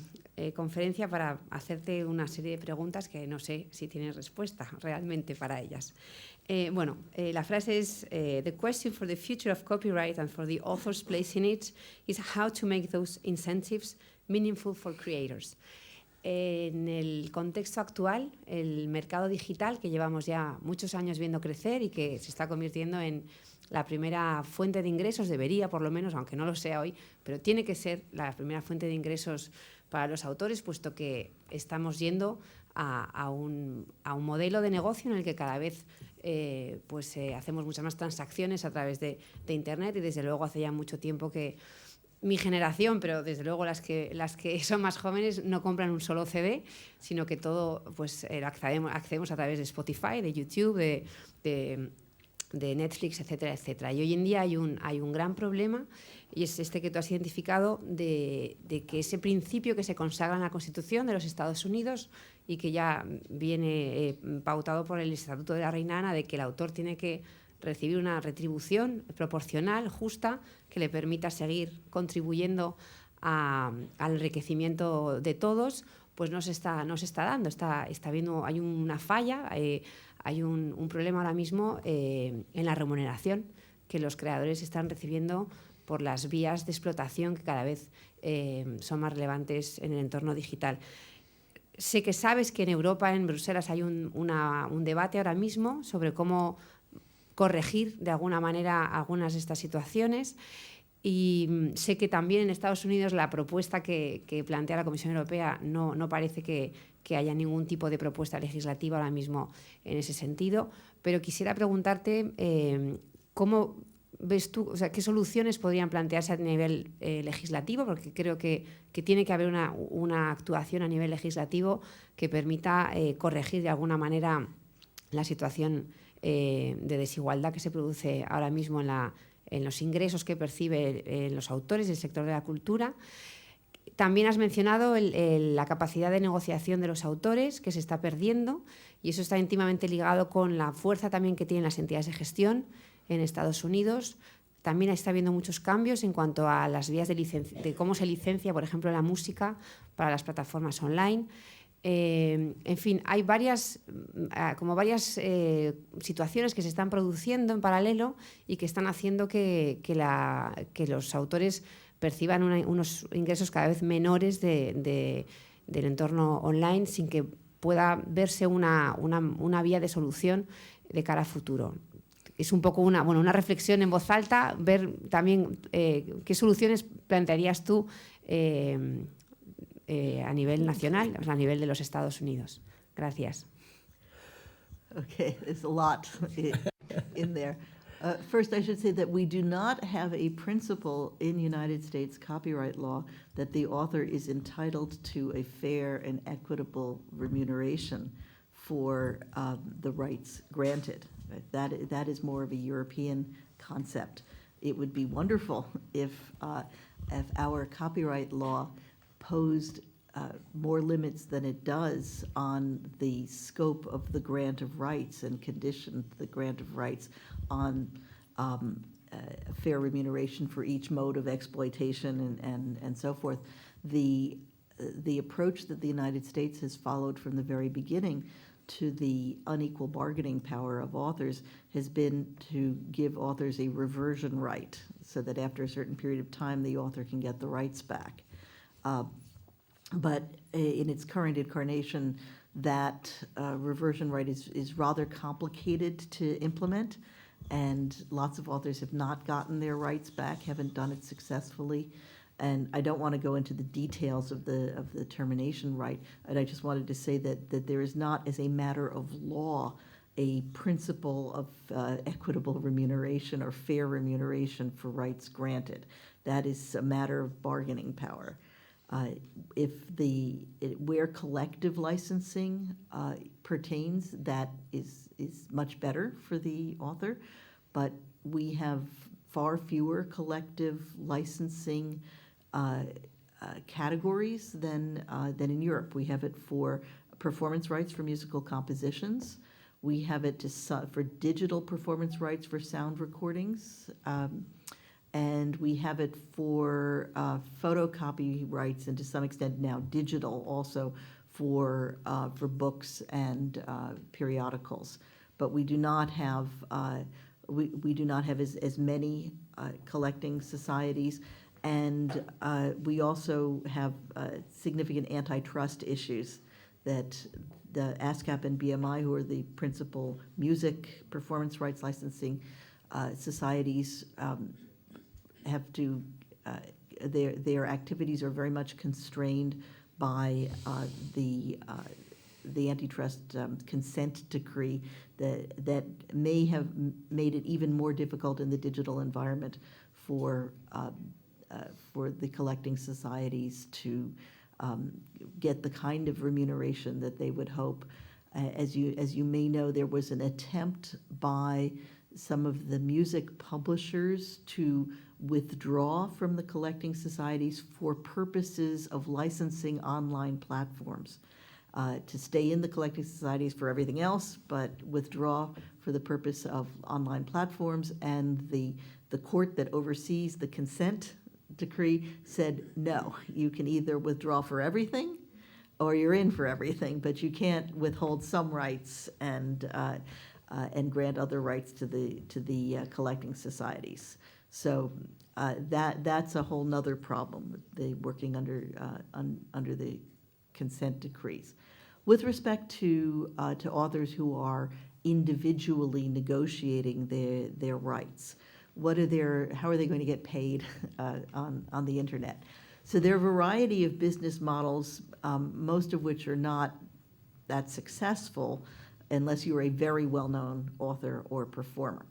conferencia para hacerte una serie de preguntas que no sé si tienes respuesta realmente para ellas. La frase es: The question for the future of copyright and for the author's place in it is how to make those incentives meaningful for creators. En el contexto actual, el mercado digital, que llevamos ya muchos años viendo crecer y que se está convirtiendo en la primera fuente de ingresos, debería por lo menos, aunque no lo sea hoy, pero tiene que ser la primera fuente de ingresos para los autores, puesto que estamos yendo a un modelo de negocio en el que cada vez hacemos muchas más transacciones a través de Internet, y desde luego hace ya mucho tiempo que mi generación, pero desde luego las que son más jóvenes, no compran un solo CD, sino que todo accedemos a través de Spotify, de YouTube, de Netflix, etcétera, etcétera. Y hoy en día hay un gran problema, y es este que tú has identificado, de que ese principio que se consagra en la Constitución de los Estados Unidos y que ya viene pautado por el Estatuto de la Reina Ana, de que el autor tiene que recibir una retribución proporcional, justa, que le permita seguir contribuyendo al enriquecimiento de todos, pues no se está dando. Hay una falla, hay un problema ahora mismo en la remuneración que los creadores están recibiendo por las vías de explotación que cada vez son más relevantes en el entorno digital. Sé que sabes que en Europa, en Bruselas, hay un debate ahora mismo sobre cómo corregir de alguna manera algunas de estas situaciones, y sé que también en Estados Unidos la propuesta que plantea la Comisión Europea no parece que haya ningún tipo de propuesta legislativa ahora mismo en ese sentido, pero quisiera preguntarte cómo ves tú, o sea, qué soluciones podrían plantearse a nivel legislativo, porque creo que tiene que haber una actuación a nivel legislativo que permita corregir de alguna manera la situación de desigualdad que se produce ahora mismo en los ingresos que perciben los autores del sector de la cultura. También has mencionado la capacidad de negociación de los autores, que se está perdiendo, y eso está íntimamente ligado con la fuerza también que tienen las entidades de gestión en Estados Unidos. También está habiendo muchos cambios en cuanto a las vías de cómo se licencia, por ejemplo, la música para las plataformas online. En fin, hay varias situaciones que se están produciendo en paralelo y que están haciendo que los autores perciban unos ingresos cada vez menores del entorno online, sin que pueda verse una vía de solución de cara a futuro. Es un poco una reflexión en voz alta, ver también qué soluciones plantearías tú a nivel nacional, o sea, a nivel de los Estados Unidos. Gracias. Okay, there's a lot in there. First, I should say that we do not have a principle in United States copyright law that the author is entitled to a fair and equitable remuneration for the rights granted. That is more of a European concept. It would be wonderful if our copyright law posed more limits than it does on the scope of the grant of rights and conditioned the grant of rights on fair remuneration for each mode of exploitation and so forth. The the approach that the United States has followed from the very beginning to the unequal bargaining power of authors has been to give authors a reversion right, so that after a certain period of time, the author can get the rights back. But in its current incarnation, that reversion right is rather complicated to implement, and lots of authors have not gotten their rights back, haven't done it successfully. And I don't want to go into the details of the termination right, and I just wanted to say that there is not, as a matter of law, a principle of equitable remuneration or fair remuneration for rights granted. That is a matter of bargaining power. Where collective licensing pertains, that is much better for the author, but we have far fewer collective licensing categories than in Europe. We have it for performance rights for musical compositions. We have it for digital performance rights for sound recordings. And we have it for photocopy rights, and to some extent now digital also for books and periodicals. But we do not have we do not have as many collecting societies, and we also have significant antitrust issues that the ASCAP and BMI, who are the principal music performance rights licensing societies, have to, their activities are very much constrained by the antitrust consent decree that may have made it even more difficult in the digital environment for the collecting societies to get the kind of remuneration that they would hope. As you may know, there was an attempt by some of the music publishers to withdraw from the collecting societies for purposes of licensing online platforms, to stay in the collecting societies for everything else, but withdraw for the purpose of online platforms. And the court that oversees the consent decree said, no, you can either withdraw for everything or you're in for everything, but you can't withhold some rights and grant other rights to the collecting societies. So that's a whole nother problem, the working under the consent decrees. With respect to authors who are individually negotiating their rights, how are they going to get paid on the internet? So there are a variety of business models, most of which are not that successful unless you are a very well-known author or performer.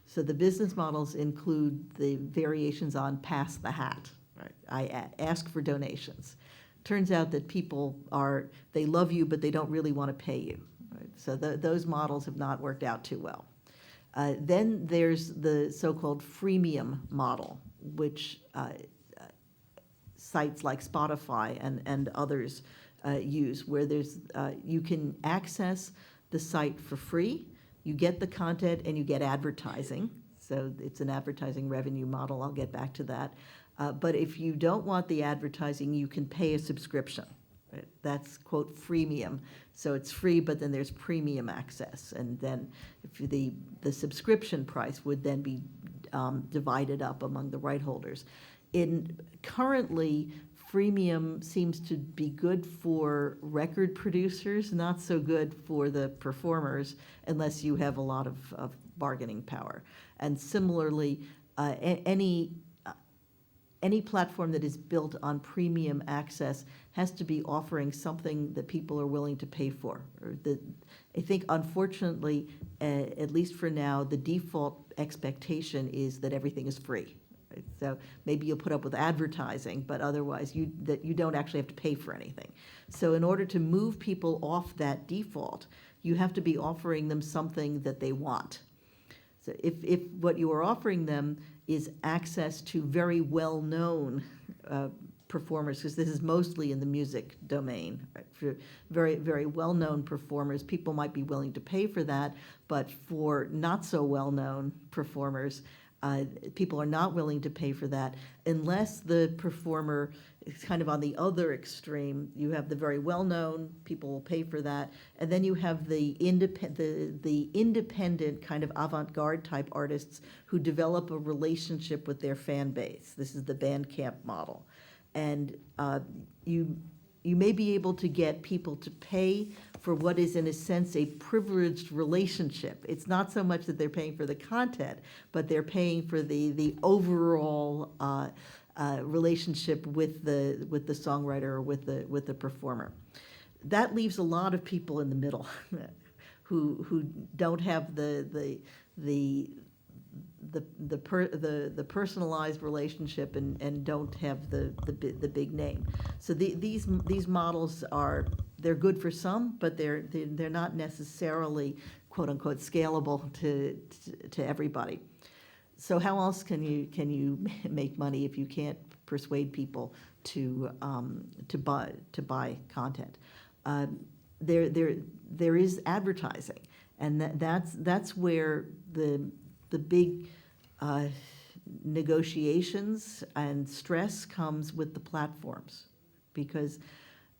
So the business models include the variations on pass the hat. Right? I ask for donations. Turns out that people they love you, but they don't really want to pay you. Right? So those models have not worked out too well. Then there's the so-called freemium model, which sites like Spotify and others use, where you can access the site for free, you get the content, and you get advertising. So it's an advertising revenue model. I'll get back to that. But if you don't want the advertising, you can pay a subscription. Right? That's, quote, freemium. So it's free, but then there's premium access. And then if the subscription price would then be divided up among the right holders. Currently, freemium seems to be good for record producers, not so good for the performers unless you have a lot of bargaining power. And similarly, any platform that is built on premium access has to be offering something that people are willing to pay for. I think, unfortunately, at least for now, the default expectation is that everything is free. Right? So maybe you'll put up with advertising, but otherwise you don't actually have to pay for anything. So in order to move people off that default, you have to be offering them something that they want. So if what you are offering them is access to very well-known performers, because this is mostly in the music domain, right? For very, very well-known performers, people might be willing to pay for that, but for not so well-known performers, People are not willing to pay for that unless the performer is kind of on the other extreme. You have the very well-known, people will pay for that, and then you have the independent kind of avant-garde type artists who develop a relationship with their fan base. This is the Bandcamp model. And you may be able to get people to pay for what is, in a sense, a privileged relationship. It's not so much that they're paying for the content, but they're paying for the overall relationship with the songwriter or with the performer. That leaves a lot of people in the middle who don't have the personalized relationship and don't have the big name. So these models they're good for some, but they're not necessarily quote unquote scalable to everybody. So how else can you make money if you can't persuade people to buy content? There is advertising, and that's where the big negotiations and stress comes with the platforms, because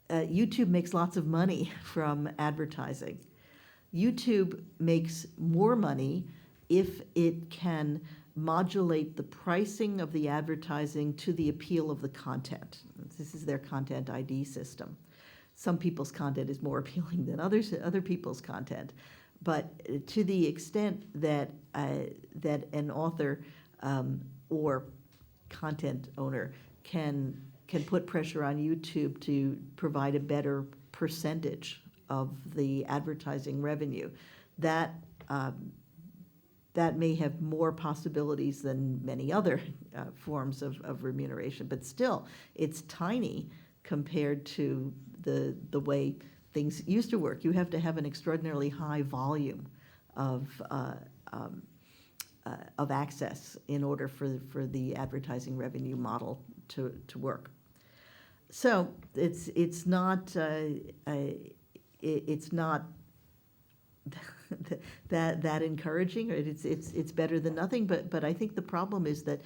YouTube makes lots of money from advertising. YouTube makes more money if it can modulate the pricing of the advertising to the appeal of the content. This is their content ID system. Some people's content is more appealing than other people's content. But to the extent that that an author or content owner can put pressure on YouTube to provide a better percentage of the advertising revenue, that may have more possibilities than many other forms of remuneration. But still, it's tiny compared to the way things used to work. You have to have an extraordinarily high volume of access in order for the advertising revenue model to work. So it's not that encouraging. It's better than nothing. But I think the problem is that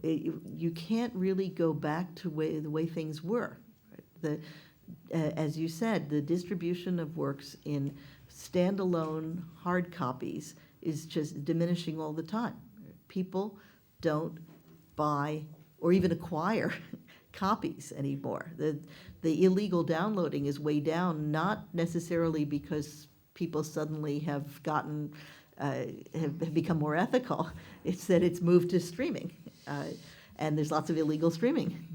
you can't really go back to the way things were. As you said, the distribution of works in standalone hard copies is just diminishing all the time. People don't buy or even acquire copies anymore. The illegal downloading is way down, not necessarily because people suddenly have become more ethical. It's that it's moved to streaming, and there's lots of illegal streaming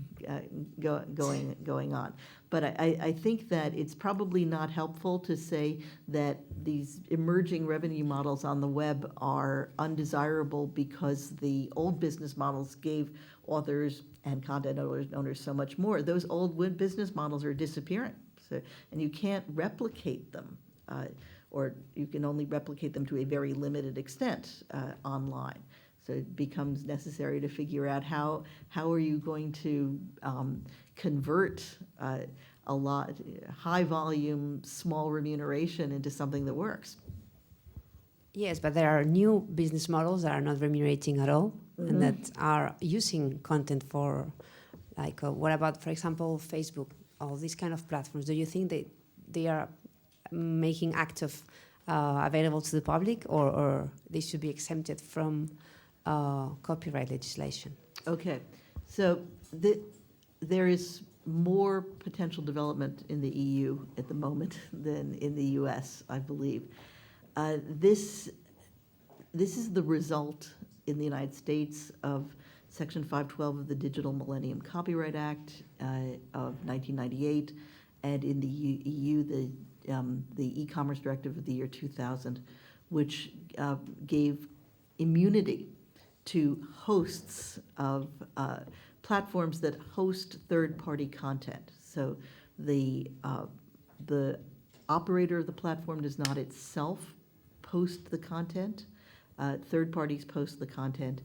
going on. But I think that it's probably not helpful to say that these emerging revenue models on the web are undesirable because the old business models gave authors and content owners so much more. Those old business models are disappearing, and you can't replicate them, or you can only replicate them to a very limited extent online. So it becomes necessary to figure out how are you going to convert a lot high volume, small remuneration into something that works. Yes, but there are new business models that are not remunerating at all, and that are using content for, like, what about, for example, Facebook, all these kind of platforms? Do you think they are making active available to the public, or they should be exempted from copyright legislation? Okay, so there is more potential development in the EU at the moment than in the US, I believe. This is the result in the United States of Section 512 of the Digital Millennium Copyright Act of 1998, and in the EU, the e-commerce directive of the year 2000, which gave immunity to hosts of platforms that host third-party content. So the operator of the platform does not itself post the content. Third parties post the content.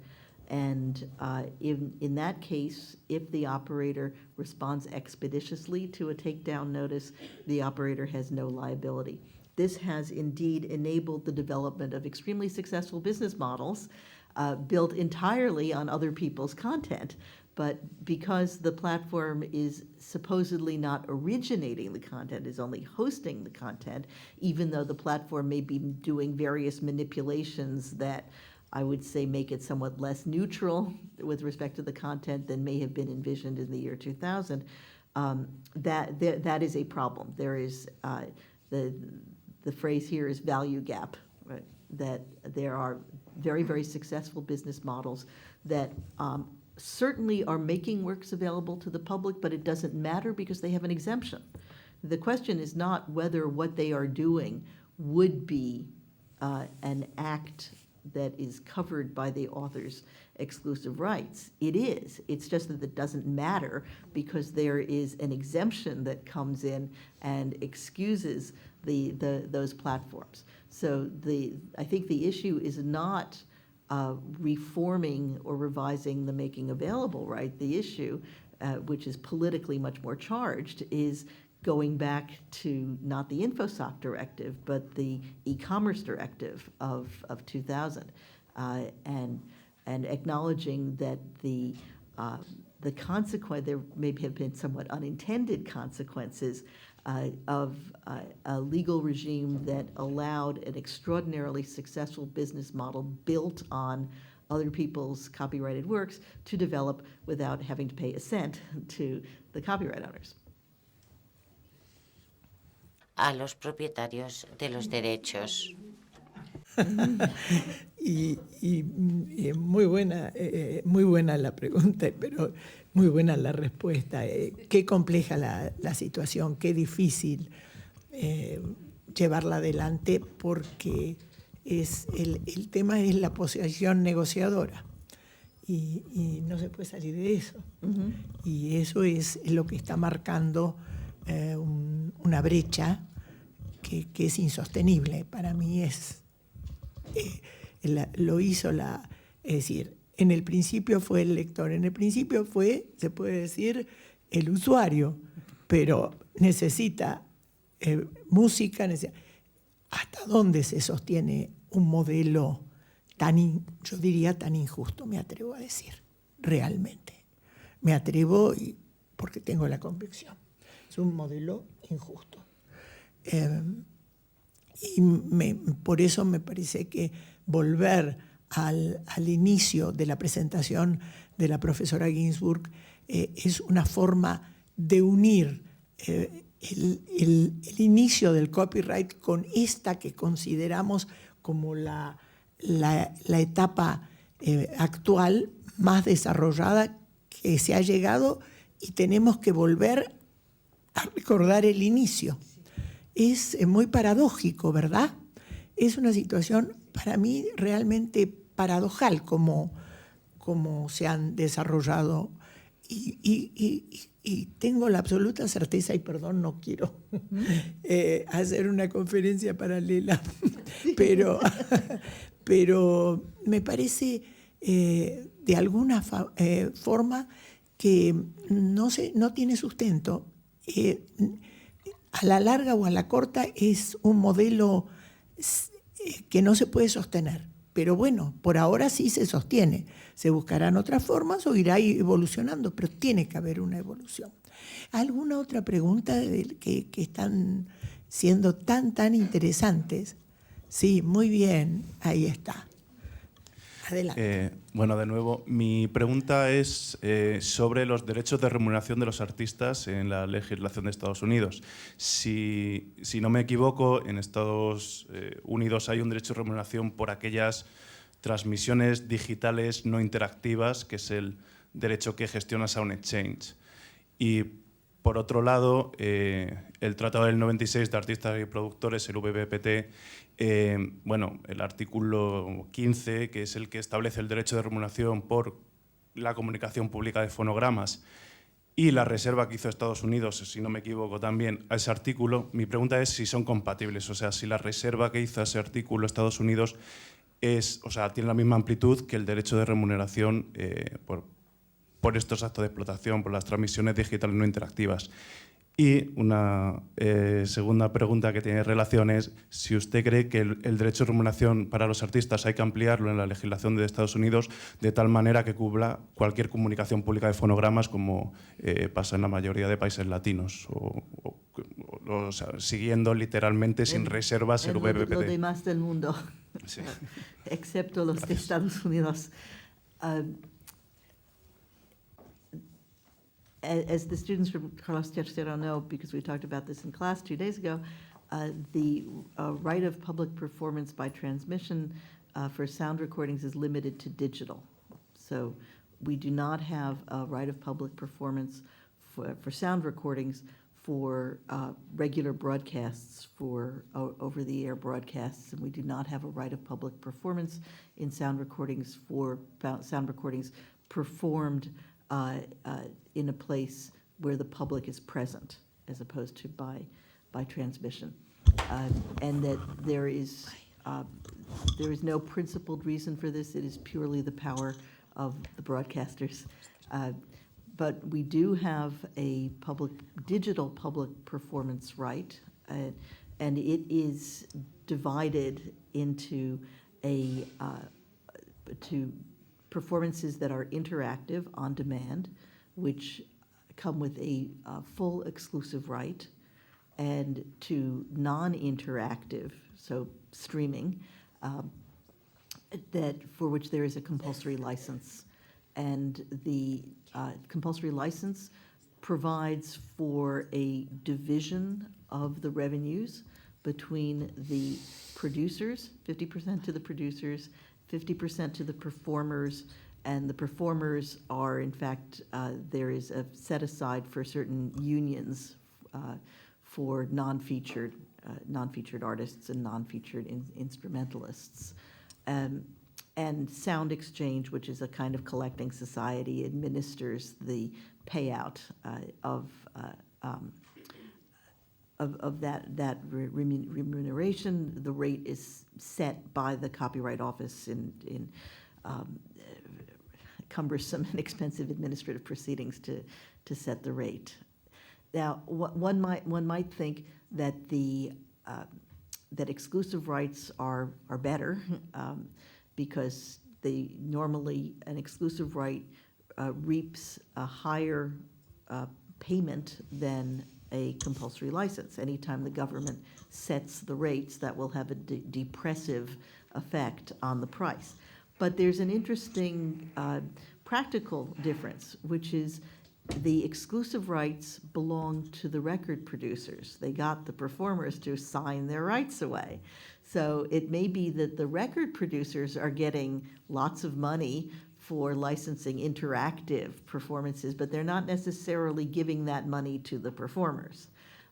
And in that case, if the operator responds expeditiously to a takedown notice, the operator has no liability. This has indeed enabled the development of extremely successful business models built entirely on other people's content. But because the platform is supposedly not originating the content, is only hosting the content, even though the platform may be doing various manipulations that I would say make it somewhat less neutral with respect to the content than may have been envisioned in the year 2000, that is a problem. There is, the phrase here is value gap, right? That there are very, very successful business models that certainly are making works available to the public, but it doesn't matter because they have an exemption. The question is not whether what they are doing would be an act that is covered by the author's exclusive rights. It is. It's just that it doesn't matter because there is an exemption that comes in and excuses those platforms. So I think the issue is not reforming or revising the making available right. The issue, which is politically much more charged, is going back to not the InfoSoc directive, but the e-commerce directive of 2000, and acknowledging that the consequence, there may have been somewhat unintended consequences of a legal regime that allowed an extraordinarily successful business model built on other people's copyrighted works to develop without having to pay a cent to the copyright owners. A los propietarios de los derechos. Muy buena la pregunta, pero muy buena la respuesta. Qué compleja la situación, qué difícil llevarla adelante, porque el tema es la posición negociadora y no se puede salir de eso. Y eso es lo que está marcando una brecha que es insostenible. Para mí lo hizo es decir, en el principio fue el lector, en el principio fue, se puede decir, el usuario, pero necesita música, ¿hasta dónde se sostiene un modelo yo diría tan injusto? Me atrevo a decir, realmente. Me atrevo porque tengo la convicción. Es un modelo injusto. Y por eso me parece que volver al inicio de la presentación de la profesora Ginsburg es una forma de unir el inicio del copyright con esta que consideramos como la etapa actual más desarrollada que se ha llegado, y tenemos que volver a recordar el inicio. Es muy paradójico, ¿verdad? Es una situación para mí realmente paradojal como se han desarrollado, y tengo la absoluta certeza, y perdón, no quiero hacer una conferencia paralela, pero me parece de alguna forma que no tiene sustento. A la larga o a la corta es un modelo que no se puede sostener. Pero bueno, por ahora sí se sostiene. Se buscarán otras formas o irá evolucionando, pero tiene que haber una evolución. ¿Alguna otra pregunta que están siendo tan interesantes? Sí, muy bien, ahí está. Adelante. Bueno, de nuevo, mi pregunta es sobre los derechos de remuneración de los artistas en la legislación de Estados Unidos. Si no me equivoco, en Estados Unidos hay un derecho de remuneración por aquellas transmisiones digitales no interactivas, que es el derecho que gestiona Sound Exchange. Y por otro lado, el Tratado del 96 de Artistas y Productores, el WPT, bueno, el artículo 15, que es el que establece el derecho de remuneración por la comunicación pública de fonogramas, y la reserva que hizo Estados Unidos, si no me equivoco también, a ese artículo, mi pregunta es si son compatibles, o sea, si la reserva que hizo ese artículo Estados Unidos tiene la misma amplitud que el derecho de remuneración por estos actos de explotación, por las transmisiones digitales no interactivas. Y una segunda pregunta que tiene relación es si usted cree que el derecho de remuneración para los artistas hay que ampliarlo en la legislación de Estados Unidos de tal manera que cubra cualquier comunicación pública de fonogramas como pasa en la mayoría de países latinos, o sea, siguiendo literalmente sin reservas el Lo WPPD. demás del mundo, Sí. excepto los de Gracias. Estados Unidos. As the students from Carlos Tercero know, because we talked about this in class 2 days ago, the right of public performance by transmission for sound recordings is limited to digital. So we do not have a right of public performance for sound recordings for regular broadcasts, for over-the-air broadcasts, and we do not have a right of public performance in sound recordings for sound recordings performed in a place where the public is present, as opposed to by transmission, and that there is no principled reason for this. It is purely the power of the broadcasters. But we do have a digital public performance right, and it is divided into to performances that are interactive on demand, which come with a full exclusive right, and to non-interactive, so streaming, for which there is a compulsory license. And the compulsory license provides for a division of the revenues between the producers, 50% to the producers, 50% to the performers, and the performers are, in fact, there is a set aside for certain unions for non-featured artists and non-featured instrumentalists. And Sound Exchange, which is a kind of collecting society, administers the payout of that remuneration. The rate is set by the Copyright Office in cumbersome and expensive administrative proceedings to set the rate. Now, one might think that that exclusive rights are better because normally an exclusive right reaps a higher payment than a compulsory license. Anytime the government sets the rates, that will have a depressive effect on the price. But there's an interesting practical difference, which is the exclusive rights belong to the record producers. They got the performers to sign their rights away. So it may be that the record producers are getting lots of money for licensing interactive performances, but they're not necessarily giving that money to the performers.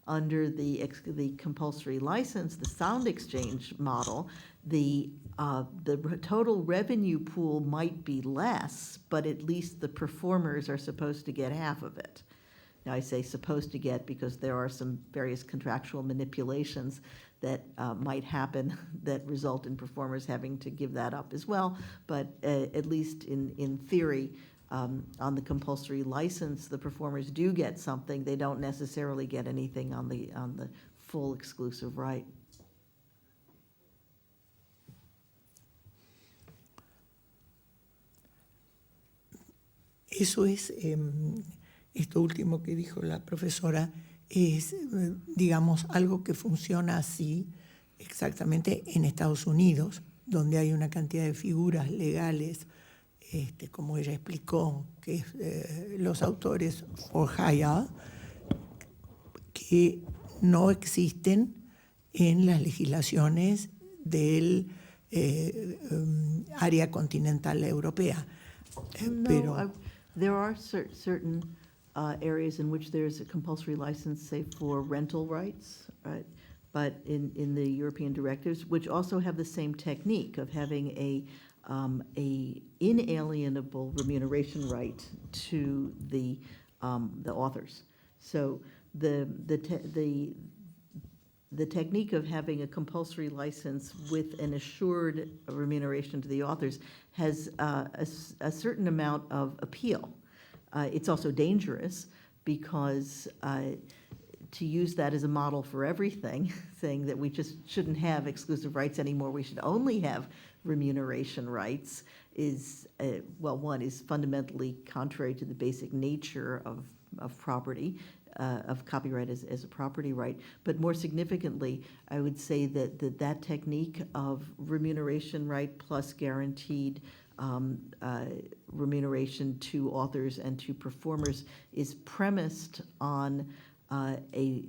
Under the compulsory license, the Sound Exchange model, the total revenue pool might be less, but at least the performers are supposed to get half of it. Now, I say supposed to get because there are some various contractual manipulations that might happen that result in performers having to give that up as well. But at least in theory, on the compulsory license, the performers do get something. They don't necessarily get anything on the full exclusive right. Eso es, esto último que dijo la profesora, es, digamos, algo que funciona así exactamente en Estados Unidos, donde hay una cantidad de figuras legales, como ella explicó, que es los autores for hire, que no existen en las legislaciones del área continental europea. No, there are certain areas in which there's a compulsory license, say, for rental rights, right? But in the European directives, which also have the same technique of having a inalienable remuneration right to the authors. So the technique of having a compulsory license with an assured remuneration to the authors has a certain amount of appeal. It's also dangerous because to use that as a model for everything, saying that we just shouldn't have exclusive rights anymore, we should only have remuneration rights, is, well, one, is fundamentally contrary to the basic nature of property, of copyright as a property right. But more significantly, I would say that technique of remuneration right plus guaranteed remuneration to authors and to performers is premised on a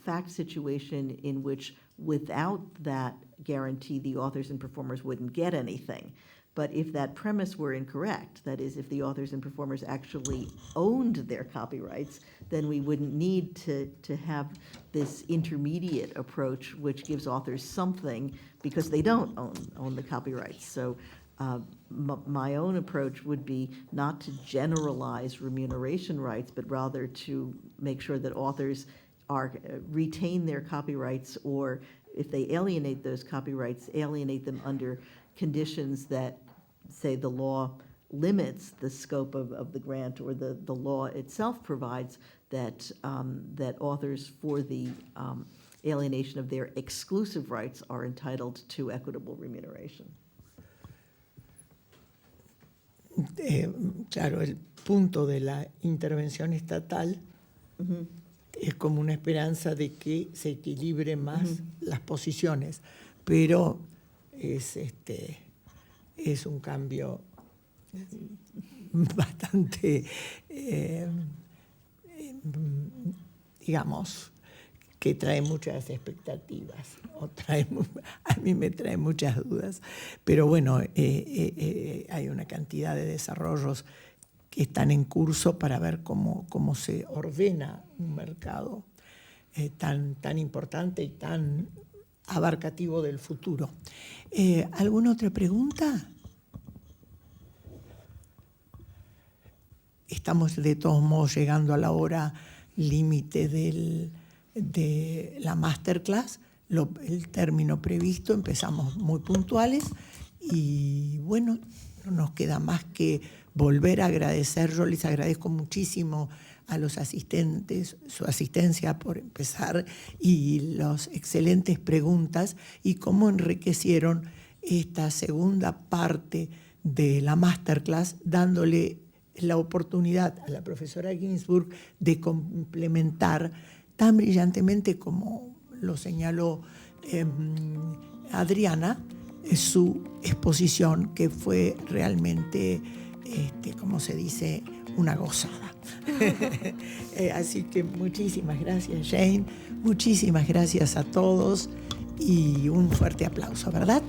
fact situation in which without that guarantee, the authors and performers wouldn't get anything. But if that premise were incorrect, that is, if the authors and performers actually owned their copyrights, then we wouldn't need to have this intermediate approach which gives authors something because they don't own the copyrights. So my own approach would be not to generalize remuneration rights, but rather to make sure that authors retain their copyrights, or if they alienate those copyrights, alienate them under conditions that, say, the law limits the scope of the grant, or the law itself provides that that authors, for the alienation of their exclusive rights, are entitled to equitable remuneration. Claro, el punto de la intervención estatal es como una esperanza de que se equilibren más las posiciones, pero es un cambio bastante, digamos, que trae muchas expectativas, a mí me trae muchas dudas, pero bueno, hay una cantidad de desarrollos que están en curso para ver cómo se ordena un mercado tan importante y tan abarcativo del futuro. ¿Alguna otra pregunta? Estamos de todos modos llegando a la hora límite de la masterclass, el término previsto, empezamos muy puntuales y bueno, no nos queda más que volver a agradecer. Yo les agradezco muchísimo a los asistentes, su asistencia por empezar, y las excelentes preguntas y cómo enriquecieron esta segunda parte de la masterclass, dándole la oportunidad a la profesora Ginsburg de complementar tan brillantemente como lo señaló Adriana, su exposición, que fue realmente, como se dice, una gozada. Así que muchísimas gracias, Jane, muchísimas gracias a todos y un fuerte aplauso, ¿verdad?